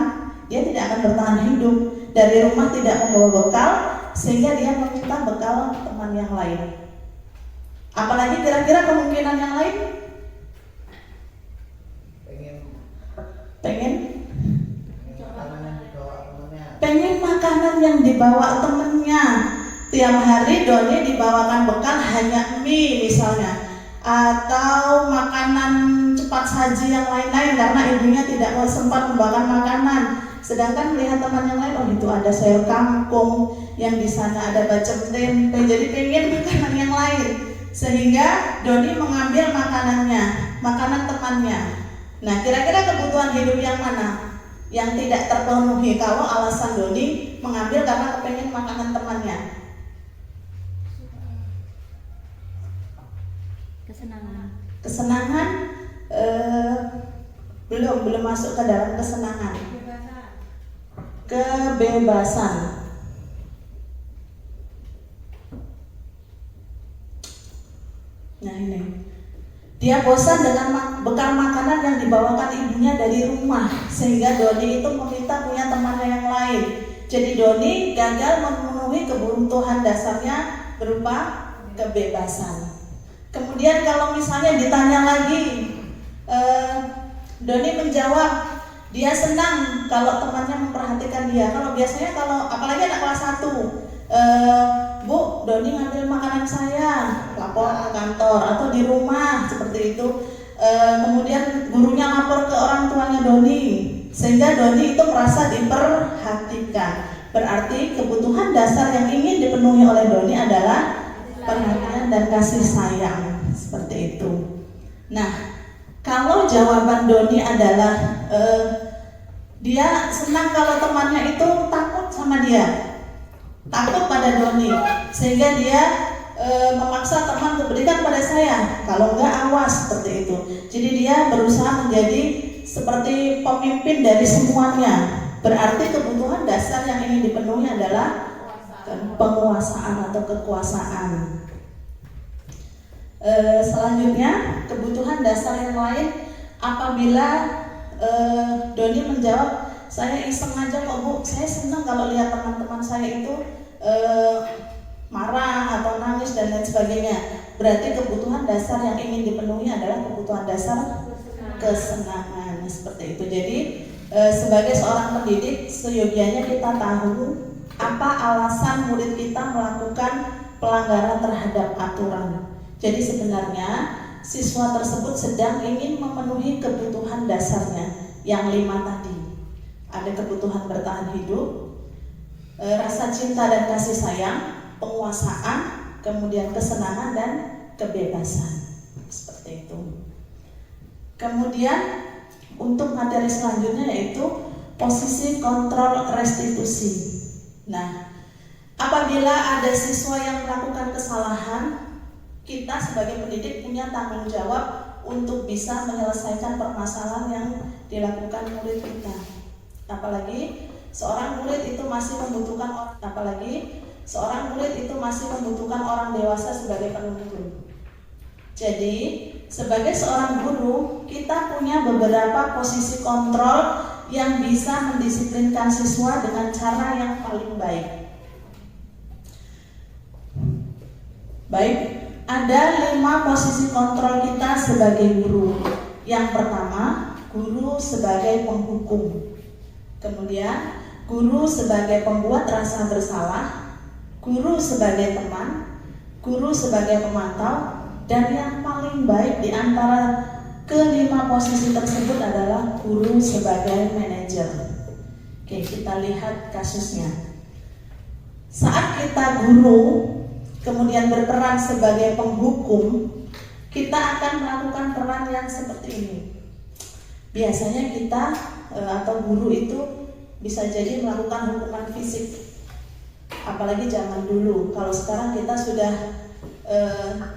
F: dia tidak akan bertahan hidup. Dari rumah tidak membawa bekal, sehingga dia meminta bekal teman yang lain. Apalagi kira-kira kemungkinan yang lain? Pengen makanan yang dibawa temennya. Tiap hari Doni dibawakan bekal hanya mie misalnya, atau makanan cepat saji yang lain-lain karena ibunya tidak sempat membawakan makanan. Sedangkan melihat teman yang lain, oh itu ada sayur kangkung, yang di sana ada bacem tempe, jadi pengen makanan yang lain. Sehingga Doni mengambil makanannya, makanan temannya. Nah, kira-kira kebutuhan hidup yang mana yang tidak terpenuhi kalau alasan Doni mengambil karena kepengen makanan temannya? Kesenangan belum masuk ke dalam kesenangan. Kebebasan. Nah ini, dia bosan dengan bekal makanan yang dibawakan ibunya dari rumah, sehingga Doni itu meminta punya temannya yang lain. Jadi Doni gagal memenuhi kebutuhan dasarnya berupa kebebasan. Kemudian kalau misalnya ditanya lagi, Doni menjawab dia senang kalau temannya memperhatikan dia. Kalau biasanya apalagi anak kelas 1, Bu, Doni ngambil makanan saya, lapor ke kantor atau di rumah seperti itu. kemudian gurunya lapor ke orang tuanya Doni, sehingga Doni itu merasa diperhatikan. Berarti kebutuhan dasar yang ingin dipenuhi oleh Doni adalah perhatian dan kasih sayang, seperti itu. Nah, kalau jawaban Doni adalah dia senang kalau temannya itu takut sama dia, takut pada Doni, sehingga dia memaksa teman untuk berikan pada saya, kalau enggak awas, seperti itu. Jadi dia berusaha menjadi seperti pemimpin dari semuanya. Berarti kebutuhan dasar yang ingin dipenuhi adalah penguasaan atau kekuasaan. Selanjutnya, kebutuhan dasar yang lain, apabila Doni menjawab, saya iseng aja kok Bu, saya senang kalau lihat teman-teman saya itu marah atau nangis dan lain sebagainya. Berarti kebutuhan dasar yang ingin dipenuhi adalah kebutuhan dasar kesenangan, seperti itu. Jadi sebagai seorang pendidik, seyogianya kita tahu apa alasan murid kita melakukan pelanggaran terhadap aturan. Jadi sebenarnya siswa tersebut sedang ingin memenuhi kebutuhan dasarnya yang 5 tadi. Ada kebutuhan bertahan hidup, rasa cinta dan kasih sayang, penguasaan, kemudian kesenangan dan kebebasan, seperti itu. Kemudian untuk materi selanjutnya yaitu posisi kontrol restitusi. Nah, apabila ada siswa yang melakukan kesalahan, kita sebagai pendidik punya tanggung jawab untuk bisa menyelesaikan permasalahan yang dilakukan murid kita. Apalagi seorang murid itu masih membutuhkan orang dewasa sebagai penuntun. Jadi, sebagai seorang guru, kita punya beberapa posisi kontrol yang bisa mendisiplinkan siswa dengan cara yang paling baik. Baik, ada 5 posisi kontrol kita sebagai guru. Yang pertama, guru sebagai penghukum. Kemudian, guru sebagai pembuat rasa bersalah, guru sebagai teman, guru sebagai pemantau, dan yang paling baik di antara ke-5 posisi tersebut adalah guru sebagai manajer. Oke, kita lihat kasusnya. Saat kita guru, kemudian berperan sebagai penghukum, kita akan melakukan peran yang seperti ini. Biasanya kita atau guru itu bisa jadi melakukan hukuman fisik. Apalagi zaman dulu. Kalau sekarang kita sudah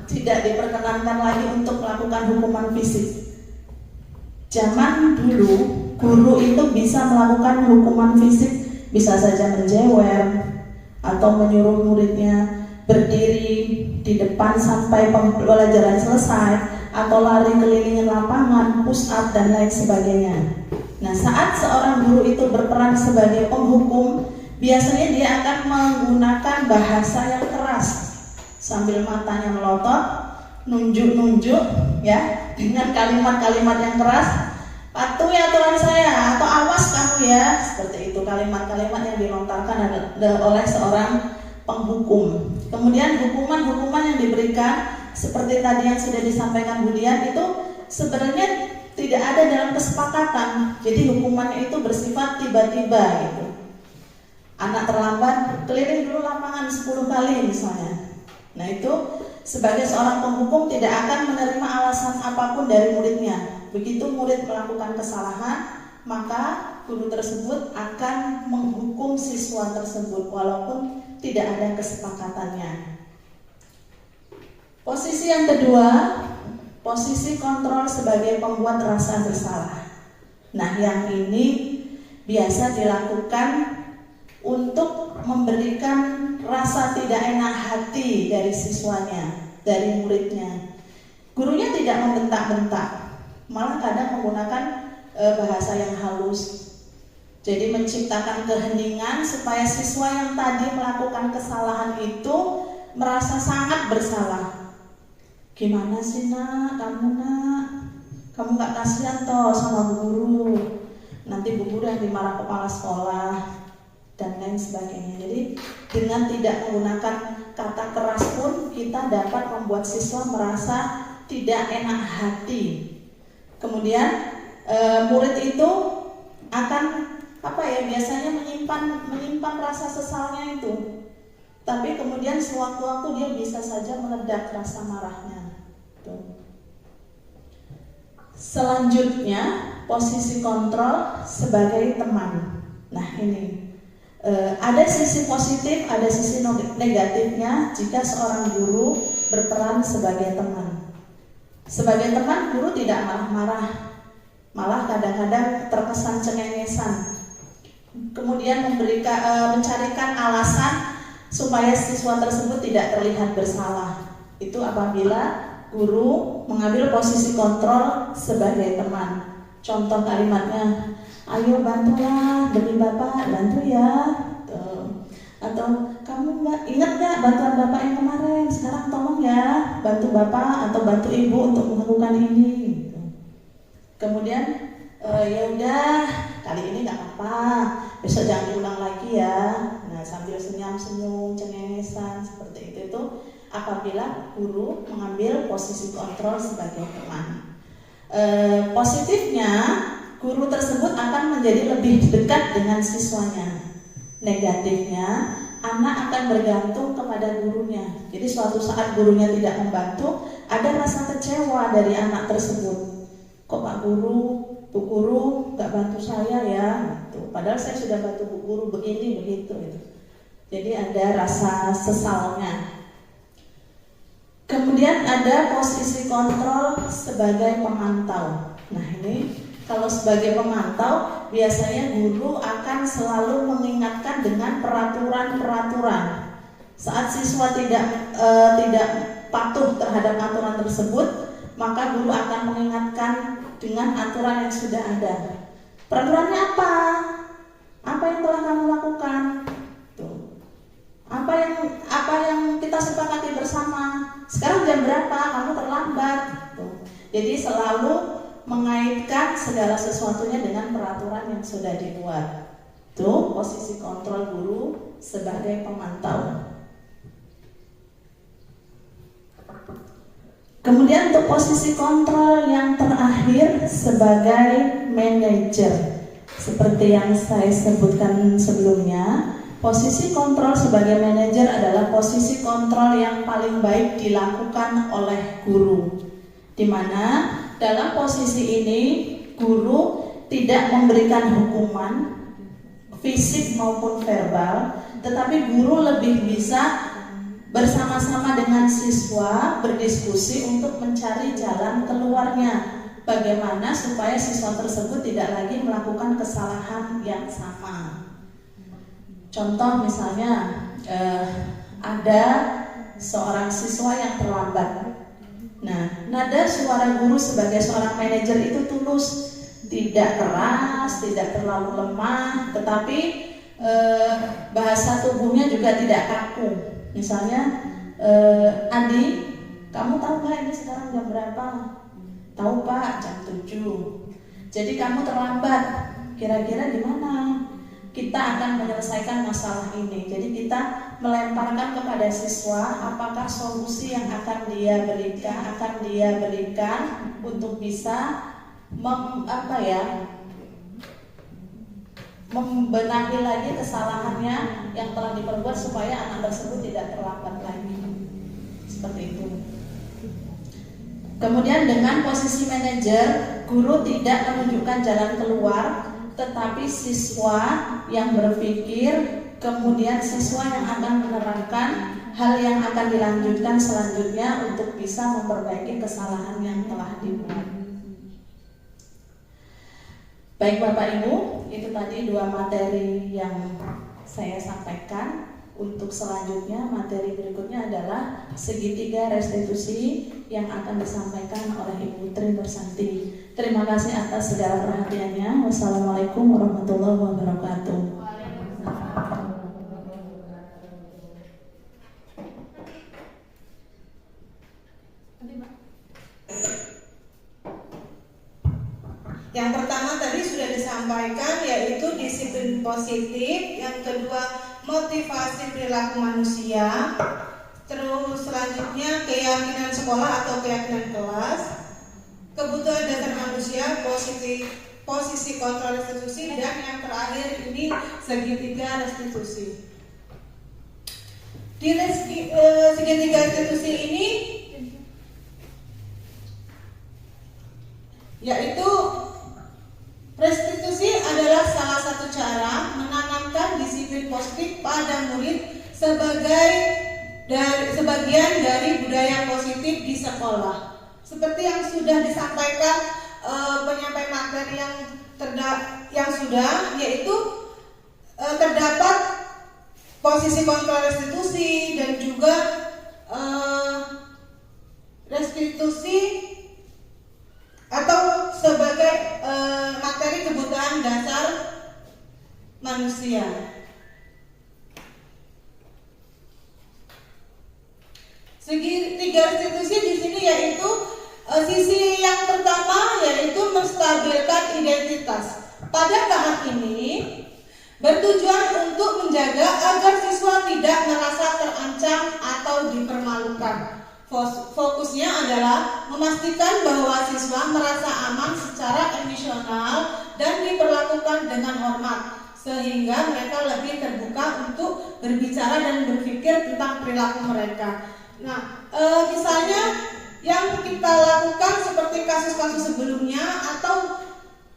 F: tidak diperkenankan lagi untuk melakukan hukuman fisik. Zaman dulu, guru itu bisa melakukan hukuman fisik, bisa saja menjewer atau menyuruh muridnya berdiri di depan sampai pembelajaran selesai, atau lari keliling lapangan, push up dan lain sebagainya. Nah, saat seorang guru itu berperan sebagai penghukum, biasanya dia akan menggunakan bahasa yang keras, sambil matanya melotot, nunjuk-nunjuk ya, dengan kalimat-kalimat yang keras, patuhi aturan saya atau awas kamu ya, seperti itu kalimat-kalimat yang dilontarkan oleh seorang penghukum. Kemudian hukuman-hukuman yang diberikan seperti tadi yang sudah disampaikan Bu Dian itu sebenarnya tidak ada dalam kesepakatan. Jadi hukumannya itu bersifat tiba-tiba gitu. Anak terlambat, keliling dulu lapangan 10 kali misalnya. Nah, itu sebagai seorang penghukum tidak akan menerima alasan apapun dari muridnya. Begitu murid melakukan kesalahan, maka guru tersebut akan menghukum siswa tersebut walaupun tidak ada kesepakatannya. Posisi yang kedua, posisi kontrol sebagai pembuat rasa bersalah. Nah, yang ini biasa dilakukan untuk memberikan rasa tidak enak hati dari siswanya, dari muridnya. Gurunya tidak membentak-bentak, malah kadang menggunakan bahasa yang halus. Jadi menciptakan keheningan supaya siswa yang tadi melakukan kesalahan itu merasa sangat bersalah. Gimana sih nak, kamu gak kasihan toh sama bu guru, nanti bu guru yang dimarah kepala sekolah dan lain sebagainya. Jadi dengan tidak menggunakan kata keras pun kita dapat membuat siswa merasa tidak enak hati Kemudian murid itu akan biasanya menyimpan rasa sesalnya itu, tapi kemudian sewaktu-waktu dia bisa saja meledak rasa marahnya. Tuh. Selanjutnya posisi kontrol sebagai teman. Nah ini ada sisi positif, ada sisi negatifnya jika seorang guru berperan sebagai teman. Sebagai teman, guru tidak marah-marah, malah kadang-kadang terkesan cengengesan. Kemudian mencarikan alasan supaya siswa tersebut tidak terlihat bersalah. Itu apabila guru mengambil posisi kontrol sebagai teman. Contoh kalimatnya, ayo bantulah demi Bapak, bantu ya. Tuh. Atau kamu ingat nggak bantuan Bapak yang kemarin? Sekarang tolong ya bantu Bapak atau bantu Ibu untuk melakukan ini. Gitu. Kemudian ya udah kali ini nggak apa-apa, besok jangan diulang lagi ya. Nah sambil senyum-senyum, cengengesan seperti itu apabila guru mengambil posisi kontrol sebagai teman. Positifnya guru tersebut akan menjadi lebih dekat dengan siswanya. Negatifnya anak akan bergantung kepada gurunya. Jadi suatu saat gurunya tidak membantu, ada rasa kecewa dari anak tersebut. Kok Pak Guru, Bu Guru nggak bantu saya ya? Gitu. Padahal saya sudah bantu Bu Guru begini begitu. Gitu. Jadi ada rasa sesalnya. Kemudian ada posisi kontrol sebagai pemantau. Nah ini kalau sebagai pemantau biasanya guru akan selalu mengingatkan dengan peraturan-peraturan. Saat siswa tidak patuh terhadap aturan tersebut, maka guru akan mengingatkan dengan aturan yang sudah ada. Peraturannya apa? Apa yang telah kamu lakukan? Tuh. Apa yang kita sepakati bersama? Sekarang jam berapa? Kamu terlambat. Tuh. Jadi selalu mengaitkan segala sesuatunya dengan peraturan yang sudah dibuat. Tuh posisi kontrol guru sebagai pemantau. Kemudian untuk posisi kontrol yang terakhir sebagai manajer. Seperti yang saya sebutkan sebelumnya, posisi kontrol sebagai manajer adalah posisi kontrol yang paling baik dilakukan oleh guru. Di mana dalam posisi ini guru tidak memberikan hukuman fisik maupun verbal, tetapi guru lebih bisa bersama-sama dengan siswa berdiskusi untuk mencari jalan keluarnya. Bagaimana supaya siswa tersebut tidak lagi melakukan kesalahan yang sama. Contoh misalnya ada seorang siswa yang terlambat. Nah, nada suara guru sebagai seorang manajer itu tulus, tidak keras, tidak terlalu lemah, tetapi bahasa tubuhnya juga tidak kaku. Misalnya, Andi, kamu tahu nggak ini sekarang jam berapa? Tahu Pak, jam 7. Jadi kamu terlambat. Kira-kira gimana? Kita akan menyelesaikan masalah ini. Jadi kita melemparkan kepada siswa apakah solusi yang akan dia berikan untuk bisa membenahi lagi kesalahannya yang telah diperbuat supaya anak tersebut tidak terlambat lagi. Seperti itu. Kemudian dengan posisi manajer, guru tidak menunjukkan jalan keluar, tetapi siswa yang berpikir, kemudian siswa yang akan menerangkan hal yang akan dilanjutkan selanjutnya untuk bisa memperbaiki kesalahan yang telah dibuat. Baik Bapak Ibu, itu tadi 2 materi yang saya sampaikan. Untuk selanjutnya, materi berikutnya adalah segitiga restitusi yang akan disampaikan oleh Ibu Tri Nursanti. Terima kasih atas segala perhatiannya. Wassalamualaikum warahmatullahi wabarakatuh.
G: Yang pertama tadi sudah disampaikan, yaitu disiplin positif. Yang kedua, motivasi perilaku manusia. Terus selanjutnya keyakinan sekolah atau keyakinan kelas, kebutuhan dasar manusia manusia, posisi kontrol restitusi, dan yang terakhir ini segitiga restitusi. Di segitiga restitusi ini yaitu restitusi adalah salah satu cara menanamkan disiplin positif pada murid sebagian dari budaya positif di sekolah. Seperti yang sudah disampaikan penyampai materi yang sudah, yaitu terdapat posisi kontrol restitusi dan juga restitusi atau sebagai materi kebutuhan dasar manusia. Segitiga restitusi di sini yaitu sisi yang pertama yaitu menstabilkan identitas. Pada tahap ini bertujuan untuk menjaga agar siswa tidak merasa terancam atau dipermalukan. Fokusnya adalah memastikan bahwa siswa merasa aman secara emosional dan diperlakukan dengan hormat, sehingga mereka lebih terbuka untuk berbicara dan berpikir tentang perilaku mereka. Nah, misalnya yang kita lakukan seperti kasus-kasus sebelumnya atau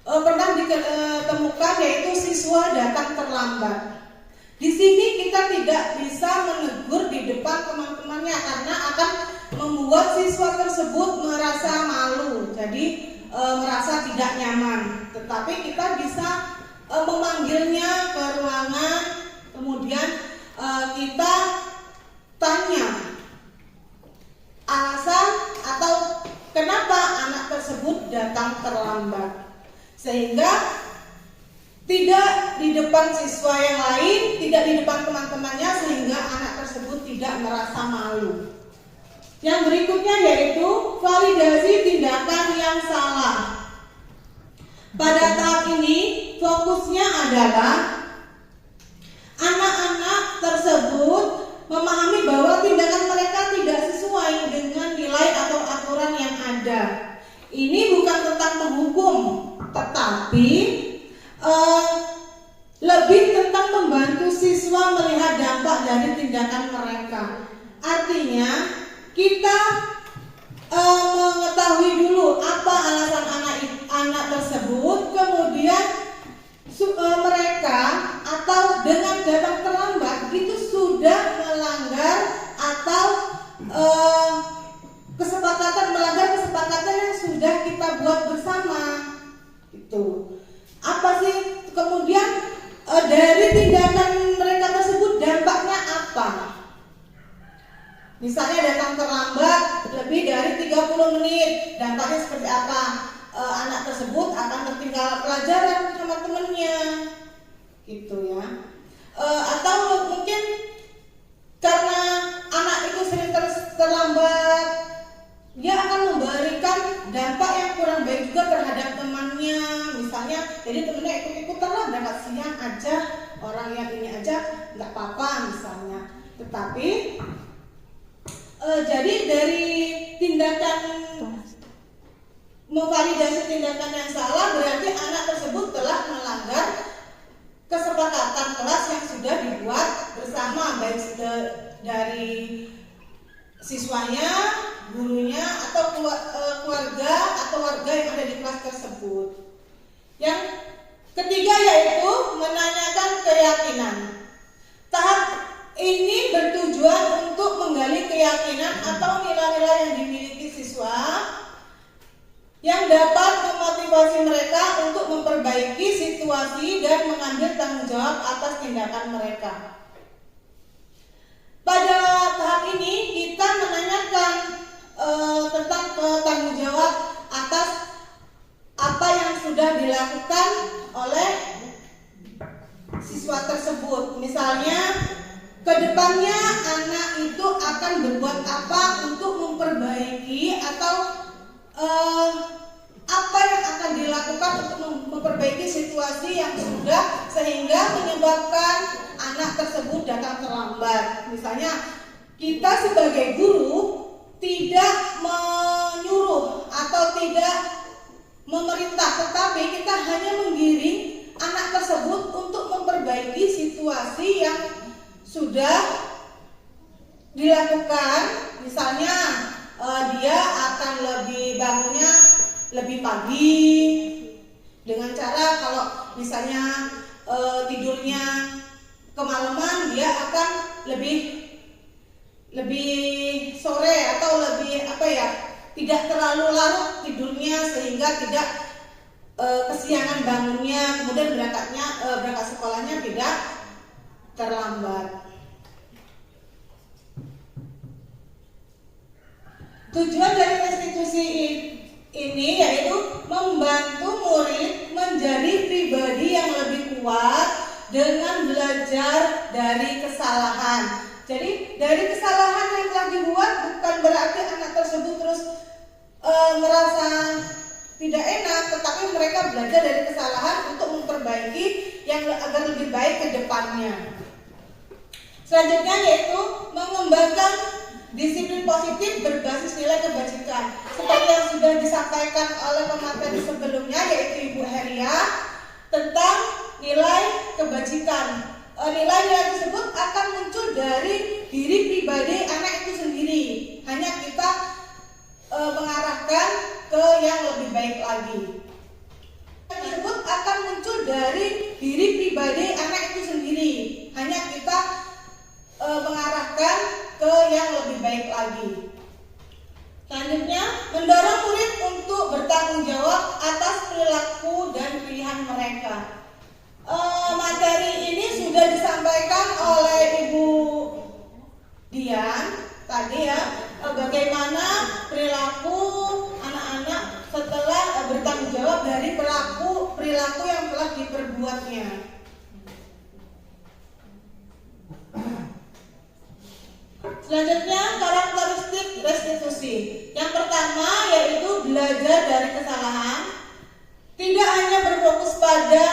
G: pernah ditemukan yaitu siswa datang terlambat. Di sini kita tidak bisa menegur di depan teman-temannya karena akan membuat siswa tersebut merasa malu, jadi merasa tidak nyaman. Tetapi kita bisa memanggilnya ke ruangan, kemudian kita tanya alasan atau kenapa anak tersebut datang terlambat, sehingga tidak di depan siswa yang lain, tidak di depan teman-temannya, sehingga anak tersebut tidak merasa malu. Yang berikutnya yaitu validasi tindakan yang salah. Pada tahap ini fokusnya adalah anak-anak tersebut memahami bahwa tindakan mereka tidak sesuai dengan nilai atau aturan yang ada. Ini bukan tentang menghukum, tetapi lebih tentang membantu siswa melihat dampak dari tindakan mereka. Artinya kita mengetahui dulu apa alasan anak tersebut, kemudian mereka atau dengan datang terlambat itu sudah melanggar atau melanggar kesepakatan yang sudah kita buat bersama. Itu apa sih? Kemudian dari tindakan mereka tersebut dampaknya apa? Misalnya datang terlambat lebih dari 30 menit, dampaknya seperti apa? Anak tersebut akan tertinggal pelajaran sama temennya, gitu ya. Atau mungkin karena anak itu sering terlambat, dia akan memberikan dampak yang kurang baik juga terhadap temannya. Misalnya, jadi temennya ikut-ikutan lah berangkat siang aja, orang yang ini aja nggak apa-apa misalnya. Tetapi jadi dari tindakan memvalidasi tindakan yang salah berarti anak tersebut telah melanggar kesepakatan kelas yang sudah dibuat bersama, baik dari siswanya, gurunya, atau keluarga atau warga yang ada di kelas tersebut. Yang ketiga yaitu menanyakan keyakinan. Tahap ini bertujuan untuk menggali keyakinan atau nilai-nilai yang dimiliki siswa yang dapat memotivasi mereka untuk memperbaiki situasi dan mengambil tanggung jawab atas tindakan mereka. Pada tahap ini kita menanyakan tentang tanggung jawab atas apa yang sudah dilakukan oleh siswa tersebut. Misalnya, kedepannya anak itu akan berbuat apa untuk memperbaiki atau apa yang akan dilakukan untuk memperbaiki situasi yang sudah sehingga menyebabkan anak tersebut datang terlambat. Misalnya, kita sebagai guru tidak menyuruh atau tidak memerintahkan sudah dilakukan, misalnya dia akan lebih bangunnya lebih pagi dengan cara kalau misalnya tidurnya kemalaman, dia akan lebih sore atau lebih tidak terlalu larut tidurnya sehingga tidak kesiangan bangunnya, kemudian berangkat sekolahnya tidak terlambat. Tujuan dari restitusi ini yaitu membantu murid menjadi pribadi yang lebih kuat dengan belajar dari kesalahan. Jadi dari kesalahan yang telah dibuat bukan berarti anak tersebut terus merasa tidak enak, tetapi mereka belajar dari kesalahan untuk memperbaiki yang agar lebih baik ke depannya. Selanjutnya yaitu mengembangkan disiplin positif berbasis nilai kebajikan. Seperti yang sudah disampaikan oleh pemateri sebelumnya yaitu Ibu Heria tentang nilai kebajikan. Nilai-nilai tersebut akan muncul dari diri pribadi anak itu sendiri. Hanya kita mengarahkan ke yang lebih baik lagi. Tersebut akan muncul dari diri pribadi anak itu sendiri. Hanya kita mengarahkan ke yang lebih baik lagi. Selanjutnya, mendorong murid untuk bertanggung jawab atas perilaku dan pilihan mereka. Materi ini sudah disampaikan oleh Ibu Dian tadi ya, bagaimana perilaku anak-anak setelah bertanggung jawab dari perilaku yang telah diperbuatnya. Selanjutnya, karakteristik restitusi. Yang pertama yaitu belajar dari kesalahan. Tidak hanya berfokus pada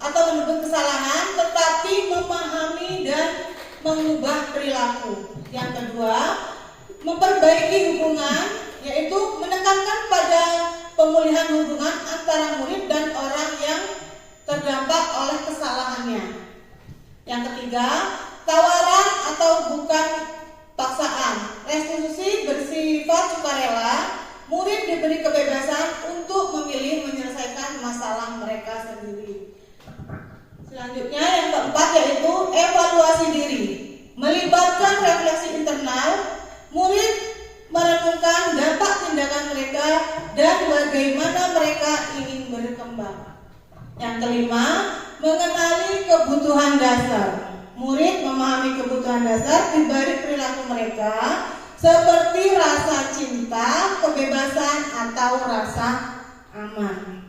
G: atau menuntut kesalahan, tetapi memahami dan mengubah perilaku. Yang kedua, memperbaiki hubungan, yaitu menekankan pada pemulihan hubungan antara murid dan orang yang terdampak oleh kesalahannya. Yang ketiga, tawaran atau bukan paksaan. Restitusi bersifat sukarela, murid diberi kebebasan untuk memilih menyelesaikan masalah mereka sendiri. Selanjutnya yang keempat yaitu evaluasi diri. Melibatkan refleksi internal, murid merenungkan dampak tindakan mereka dan bagaimana mereka ingin berkembang. Yang kelima, mengenali kebutuhan dasar. Murid memahami kebutuhan dasar di balik perilaku mereka seperti rasa cinta, kebebasan, atau rasa aman.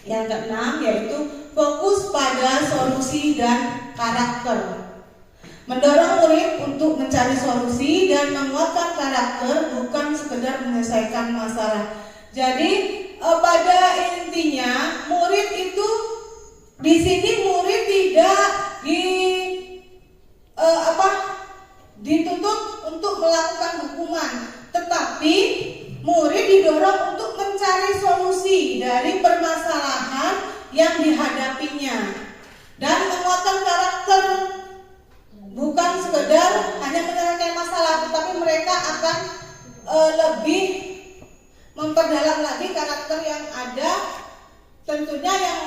G: Yang keenam yaitu fokus pada solusi dan karakter. Mendorong murid untuk mencari solusi dan menguatkan karakter, bukan sekedar menyelesaikan masalah. Jadi pada intinya murid itu di sini murid tidak dituntut untuk melakukan hukuman, tetapi murid didorong untuk mencari solusi dari permasalahan yang dihadapinya dan menguatkan karakter, bukan sekedar hanya menyelesaikan masalah, tetapi mereka akan lebih memperdalam lagi karakter yang ada, tentunya yang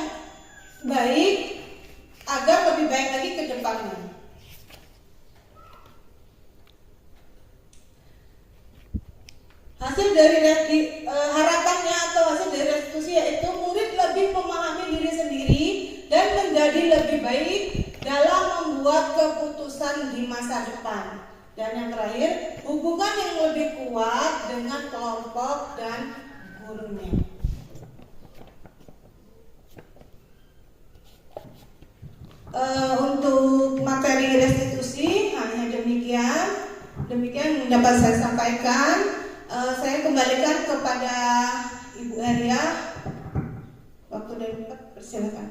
G: baik agar lebih baik lagi ke depannya. Hasil dari harapannya atau hasil dari restitusi yaitu murid lebih memahami diri sendiri dan menjadi lebih baik dalam membuat keputusan di masa depan. Dan yang terakhir, hubungan yang lebih kuat dengan kelompok dan gurunya. Untuk materi restitusi hanya demikian dapat saya sampaikan. Saya kembalikan kepada Ibu Heria. Waktu dan tempat, persilakan.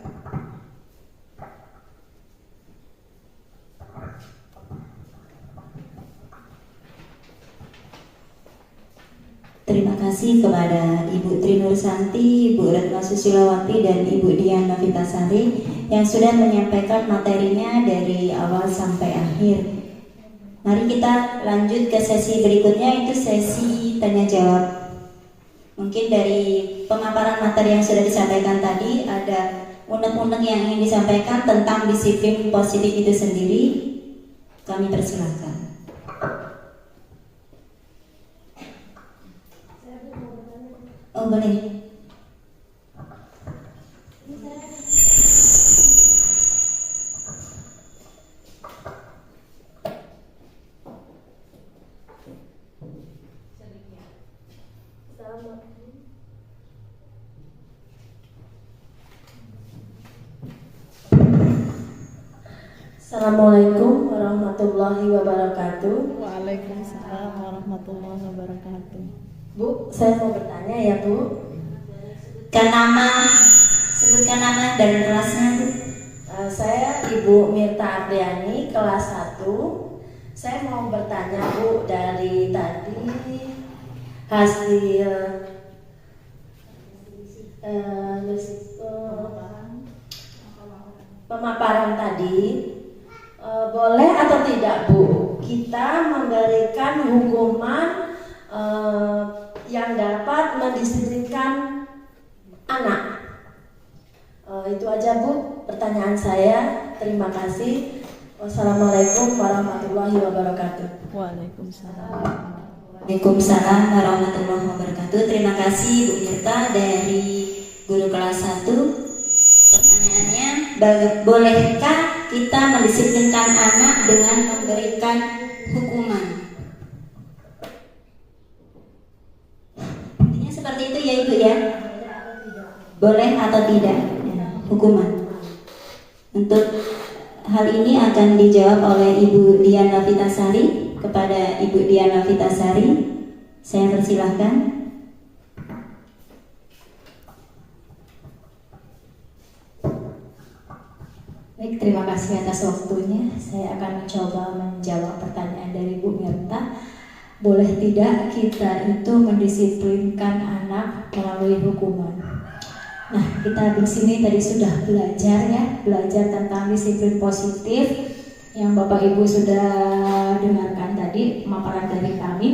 B: berterima kasih kepada Ibu Tri Nursanti, Ibu Retno Susilawati, dan Ibu Dian Novitasari yang sudah menyampaikan materinya dari awal sampai akhir. Mari kita lanjut ke sesi berikutnya, itu sesi tanya jawab. Mungkin dari pemaparan materi yang sudah disampaikan tadi ada unek-unek yang ingin disampaikan tentang disiplin positif itu sendiri. Kami persilahkan. Oh boleh.
H: Assalamualaikum warahmatullahi wabarakatuh.
D: Waalaikumsalam warahmatullahi wabarakatuh.
H: Bu, saya mau bertanya ya Bu.
B: Sebutkan nama dan kelasnya, Bu.
H: Saya Ibu Mirta Apriani, kelas 1. Saya mau bertanya Bu, dari tadi hasil pemaparan tadi, boleh atau tidak Bu kita memberikan hukuman yang dapat mendisiplinkan anak? Itu aja Bu pertanyaan saya. Terima kasih. Wassalamualaikum warahmatullahi wabarakatuh.
D: Waalaikumsalam.
B: Waalaikumsalam warahmatullahi wabarakatuh. Terima kasih Bu Mirta dari guru kelas 1. Pertanyaannya, bolehkah kita mendisiplinkan anak dengan memberikan hukuman? Intinya seperti itu ya Ibu ya. Boleh atau tidak hukuman? Untuk hal ini akan dijawab oleh Ibu Dian Novitasari. Kepada Ibu Dian Novitasari, saya persilahkan.
E: Baik, terima kasih atas waktunya. Saya akan mencoba menjawab pertanyaan dari Bu Mirta. Boleh tidak kita itu mendisiplinkan anak melalui hukuman? Nah, kita di sini tadi sudah belajar tentang disiplin positif yang Bapak Ibu sudah dengarkan tadi pemaparan dari kami.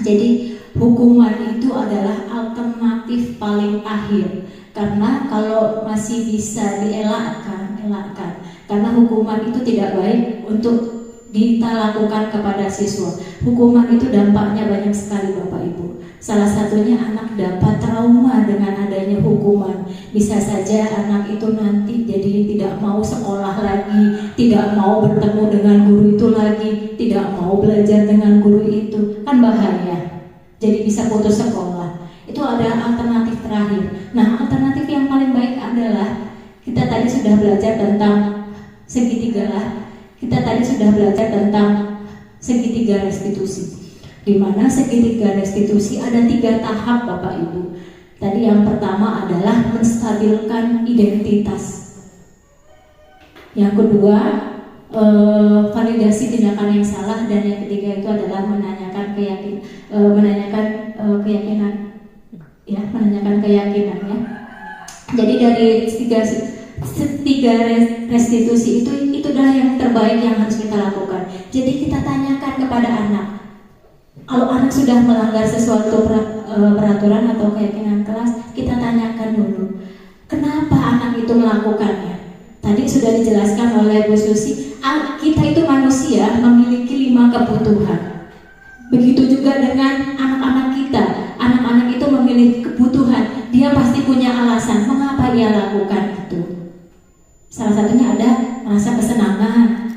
E: Jadi hukuman itu adalah alternatif paling akhir, karena kalau masih bisa dielakkan, karena hukuman itu tidak baik untuk kita lakukan kepada siswa. Hukuman itu dampaknya banyak sekali Bapak Ibu. Salah satunya anak dapat trauma dengan adanya hukuman. Bisa saja anak itu nanti jadi tidak mau sekolah lagi, tidak mau bertemu dengan guru itu lagi, tidak mau belajar dengan guru itu, kan bahaya. Jadi bisa putus sekolah. Itu ada alternatif terakhir. Nah, alternatif yang paling baik adalah kita tadi sudah belajar tentang segitiga restitusi. Di mana segitiga restitusi ada 3 tahap Bapak Ibu. Tadi yang pertama adalah menstabilkan identitas. Yang kedua, validasi tindakan yang salah, dan yang ketiga itu adalah menanyakan keyakinan ya. Jadi dari tiga restitusi itu adalah yang terbaik yang harus kita lakukan. Jadi kita tanyakan kepada anak. Kalau anak sudah melanggar sesuatu peraturan atau keyakinan kelas, kita tanyakan dulu, kenapa anak itu melakukannya? Tadi sudah dijelaskan oleh Bu Susi, kita itu manusia memiliki 5 kebutuhan. Begitu juga dengan anak-anak kita. Anak-anak itu memiliki kebutuhan, dia pasti punya alasan mengapa dia lakukan itu. Salah satunya ada merasa kesenangan,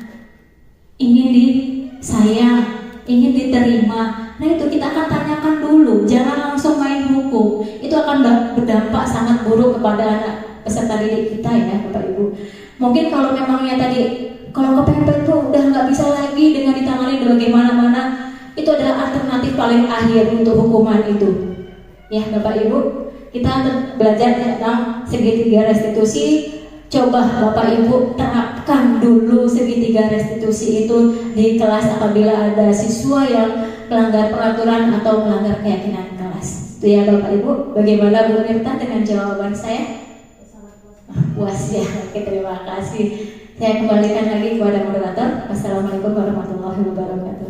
E: ingin disayang, ingin diterima. Nah itu kita akan tanyakan dulu, jangan langsung main hukum. Itu akan berdampak sangat buruk kepada anak peserta didik kita ya Bapak Ibu. Mungkin kalau memangnya tadi, kalau kepepet tuh udah nggak bisa lagi dengan ditangani bagaimana-mana, itu adalah alternatif paling akhir untuk hukuman itu. Ya Bapak Ibu, kita belajar tentang segitiga restitusi. coba Bapak Ibu terapkan dulu segitiga restitusi itu di kelas apabila ada siswa yang melanggar peraturan atau melanggar keyakinan kelas. Itu ya Bapak Ibu. Bagaimana Bu Mirta dengan jawaban saya? Puas ya. Oke, terima kasih. Saya kembalikan lagi kepada moderator. Wassalamualaikum warahmatullahi wabarakatuh.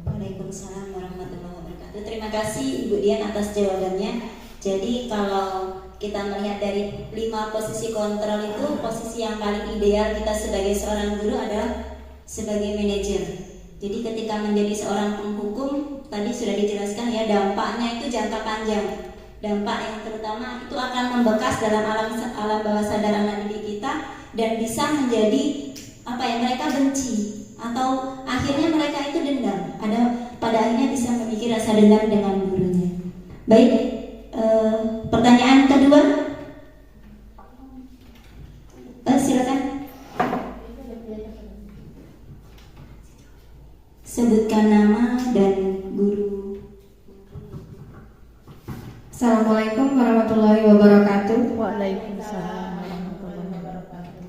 B: Waalaikumsalam warahmatullahi wabarakatuh. Terima kasih Ibu Dian atas jawabannya. Jadi kalau kita melihat dari 5 posisi kontrol itu, posisi yang paling ideal kita sebagai seorang guru adalah sebagai manajer. Jadi ketika menjadi seorang penghukum, tadi sudah dijelaskan ya, dampaknya itu jangka panjang. Dampak yang terutama itu akan membekas dalam alam bawah sadar anak didik kita dan bisa menjadi mereka benci atau akhirnya mereka itu dendam. Pada akhirnya bisa memiliki rasa dendam dengan gurunya. Baik, pertanyaan kedua, silakan. Sebutkan nama dan guru.
I: Assalamualaikum warahmatullahi wabarakatuh.
D: Waalaikumsalam warahmatullahi wabarakatuh.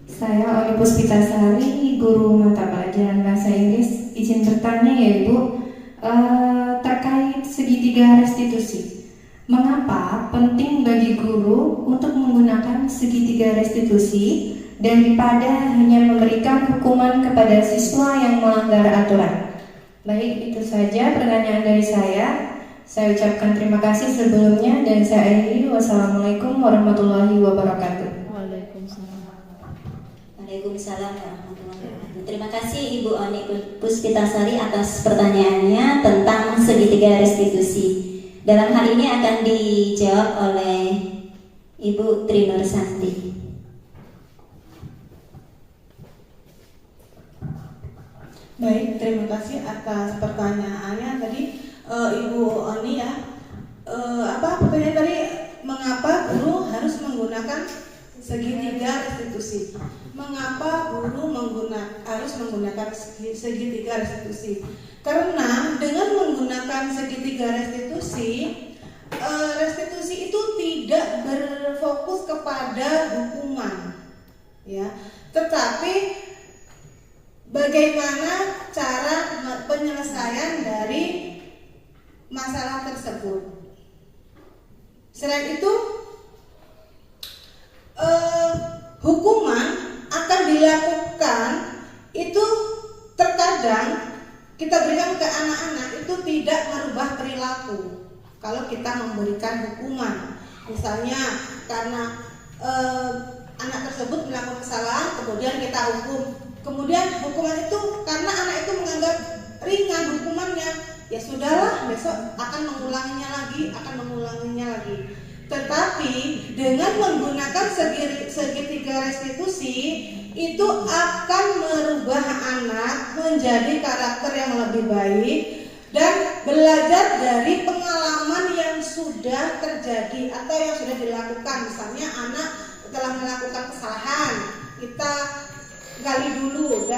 I: Saya Oli Puspitasari, guru mata pelajaran bahasa Inggris. Izin bertanya ya Ibu, terkait segitiga restitusi. Mengapa penting bagi guru untuk menggunakan segitiga restitusi daripada hanya memberikan hukuman kepada siswa yang melanggar aturan? Baik, itu saja pertanyaan dari saya. Saya ucapkan terima kasih sebelumnya dan saya akhiri. Wassalamualaikum warahmatullahi wabarakatuh.
D: Waalaikumsalam.
B: Waalaikumsalam warahmatullahi wabarakatuh. Terima kasih Ibu Oni Puspitasari atas pertanyaannya tentang segitiga restitusi. Dalam hal ini akan dijawab oleh Ibu Tri Nursanti.
G: Baik, terima kasih atas pertanyaannya tadi Ibu Oni ya. Pertanyaan tadi, mengapa guru harus menggunakan segitiga restitusi? Mengapa guru harus menggunakan segitiga restitusi? Karena dengan menggunakan segitiga restitusi, restitusi itu tidak berfokus kepada hukuman, ya, tetapi bagaimana cara penyelesaian dari masalah tersebut. Selain itu, hukuman akan dilakukan itu terkadang kita berikan ke anak-anak itu tidak merubah perilaku. Kalau kita memberikan hukuman, misalnya karena anak tersebut melakukan kesalahan, kemudian kita hukum. Kemudian hukuman itu karena anak itu menganggap ringan hukumannya, ya sudahlah, besok akan mengulanginya lagi. Tetapi dengan menggunakan segitiga restitusi itu akan merubah anak menjadi karakter yang lebih baik dan belajar dari pengalaman yang sudah terjadi atau yang sudah dilakukan. Misalnya anak telah melakukan kesalahan, kita gali dulu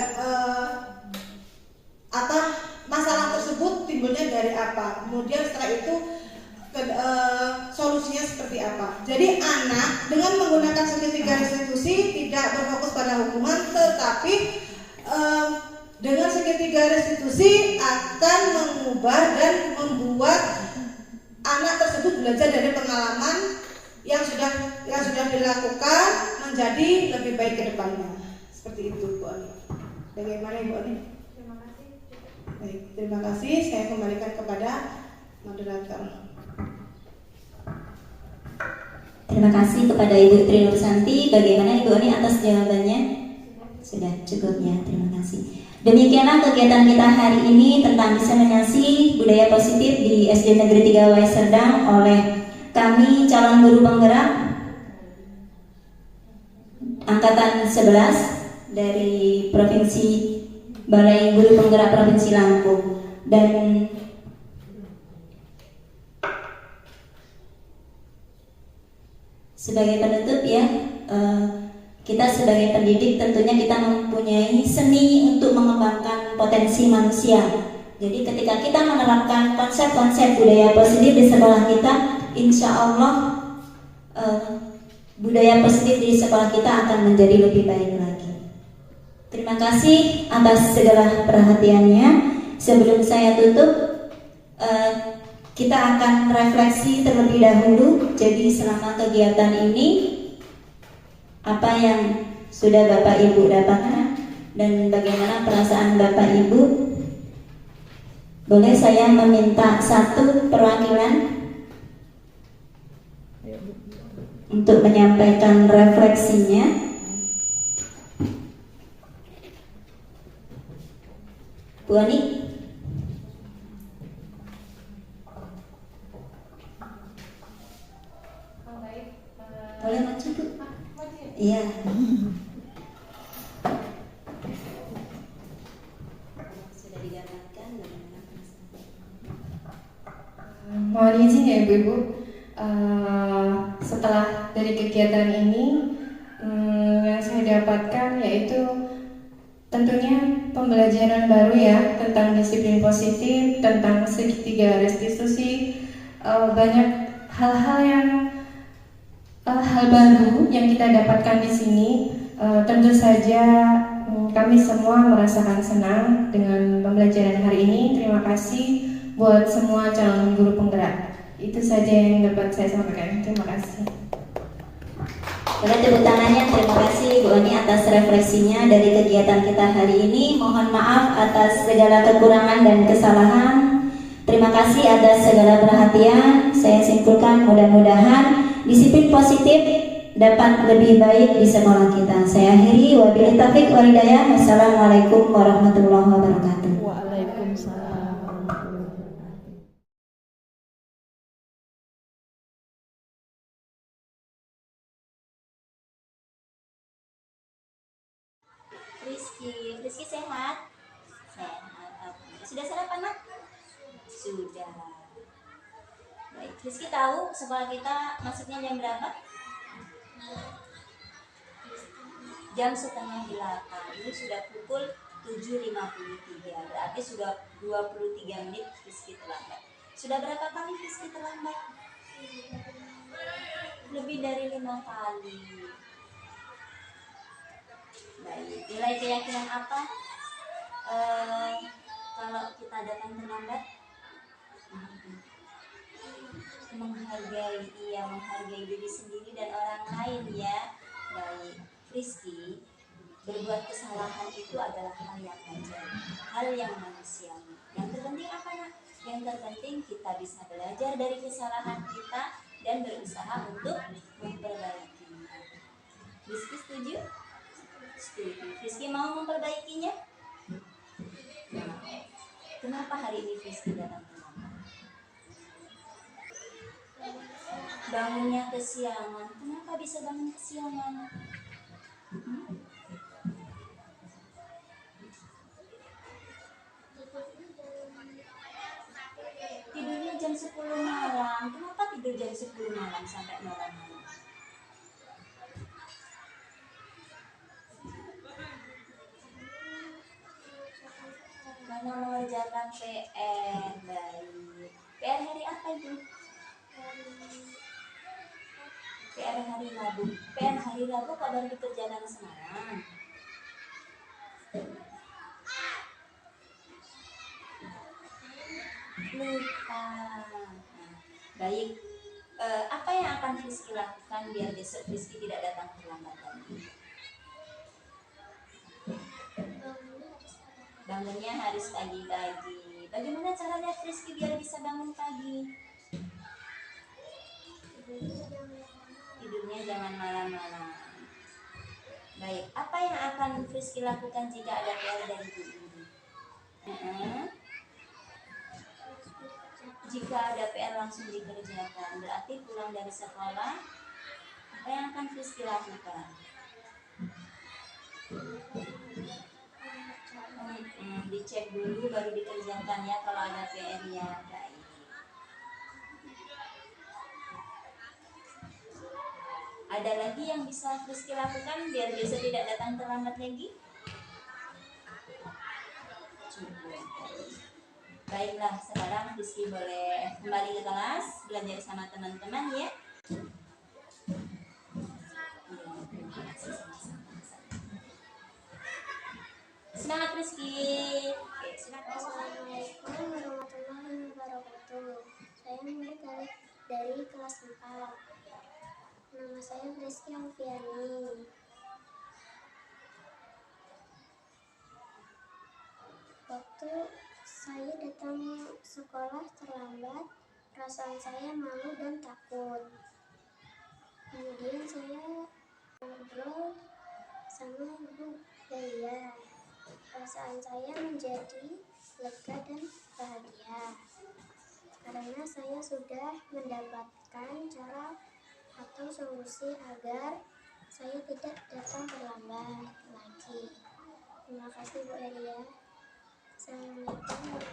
G: masalah tersebut timbulnya dari apa, kemudian setelah itu solusinya seperti apa. Jadi anak dengan menggunakan segitiga restitusi tidak berfokus pada hukuman, tetapi dengan segitiga restitusi akan mengubah dan membuat anak tersebut belajar dari pengalaman yang sudah dilakukan menjadi lebih baik ke depannya. Seperti itu Bu Oni. Bagaimana Ibu Oni?
I: Terima kasih.
G: Baik, terima kasih. Saya kembalikan kepada moderator.
B: Terima kasih kepada Ibu Tri Nursanti. Bagaimana Ibu Oni atas jawabannya? Sudah cukup ya, terima kasih. Demikianlah kegiatan kita hari ini tentang diseminasi budaya positif di SD Negeri 3 Wai Serdang oleh kami calon guru penggerak angkatan 11 dari Provinsi Balai Guru Penggerak Provinsi Lampung. Dan sebagai penutup ya, kita sebagai pendidik tentunya kita mempunyai seni untuk mengembangkan potensi manusia. Jadi ketika kita menerapkan konsep-konsep budaya positif di sekolah kita, insya Allah budaya positif di sekolah kita akan menjadi lebih baik lagi. Terima kasih atas segala perhatiannya. Sebelum saya tutup, kita akan refleksi terlebih dahulu. Jadi selama kegiatan ini, apa yang sudah Bapak Ibu dapatkan dan bagaimana perasaan Bapak Ibu? Boleh saya meminta satu perwakilan untuk menyampaikan refleksinya? Bu Ani? Boleh maju Bu? Iya. Sudah digambarkan bagaimana
I: Mohon izin ya Ibu-Ibu, setelah dari kegiatan ini yang saya dapatkan yaitu tentunya pembelajaran baru ya tentang disiplin positif, tentang segitiga restitusi, banyak hal baru yang kita dapatkan di sini. Tentu saja kami semua merasakan senang dengan pembelajaran hari ini. Terima kasih buat semua calon guru penggerak. Itu saja yang dapat saya sampaikan. Terima kasih.
B: Boleh tepuk tangannya. Terima kasih Bu Oni atas refleksinya dari kegiatan kita hari ini. Mohon maaf atas segala kekurangan dan kesalahan. Terima kasih atas segala perhatian. Saya simpulkan mudah-mudahan disiplin positif dapat lebih baik di sekolah kita. Saya akhiri, wabillahi taufiq wal hidayah. Wassalamualaikum warahmatullahi wabarakatuh.
D: Waalaikumsalam warahmatullahi wabarakatuh.
B: Rizky sehat? Sehat. Sudah sarapan nak? Sudah. Baik, Rizky tahu sekolah kita masuknya jam berapa? Jam 7:30. Ini sudah pukul 7.53. Berarti sudah 23 menit Rizky terlambat. Sudah berapa kali Rizky terlambat? Lebih dari 5 kali. Baik, nilai keyakinan apa kalau kita datang terlambat? Menghargai diri sendiri dan orang lain ya. Baik, Rizky, berbuat kesalahan itu adalah hal yang wajar, hal yang manusiawi. Yang terpenting apa nak? Yang terpenting kita bisa belajar dari kesalahan kita dan berusaha untuk memperbaikinya. Rizky setuju? Setuju. Rizky mau memperbaikinya? Nah, kenapa hari ini Rizky datang terlambat? Bangunnya kesiangan. Kenapa bisa bangun kesiangan? Tidurnya jam 10 malam. Kenapa tidur jam 10 malam sampai malam-malam? Karena mengerjakan PR. Baik. PR hari apa itu? PR hari Rabu. PR hari Rabu kok baru dikerjakan semalam? Lupa. Baik. Apa yang akan Rizky lakukan biar besok Rizky tidak datang terlambat lagi? Bangunnya harus pagi-pagi. Bagaimana caranya Rizky biar bisa bangun pagi? Tidurnya jangan malam-malam. Baik, apa yang akan Rizky lakukan jika ada PR dari guru? Jika ada PR langsung dikerjakan, berarti pulang dari sekolah, apa yang akan Rizky lakukan? Dicek dulu baru dikerjakan ya kalau ada PR-nya. Baik. Ada lagi yang bisa Rizky lakukan biar besok tidak datang terlambat lagi? Cukup. Baiklah, sekarang Rizky boleh kembali ke kelas, belajar sama teman-teman ya.
J: semangat Rizky. Oke, silakan.
K: Assalamualaikum warahmatullahi wabarakatuh. Saya murid dari kelas 4. Nama saya Rizky Alfiani. Waktu saya datang sekolah terlambat, perasaan saya malu dan takut. Kemudian saya ngobrol sama ibu Delia. Perasaan saya menjadi lega dan bahagia karena saya sudah mendapatkan cara atau solusi agar saya tidak datang terlambat lagi. Terima kasih Bu Delia. Assalamualaikum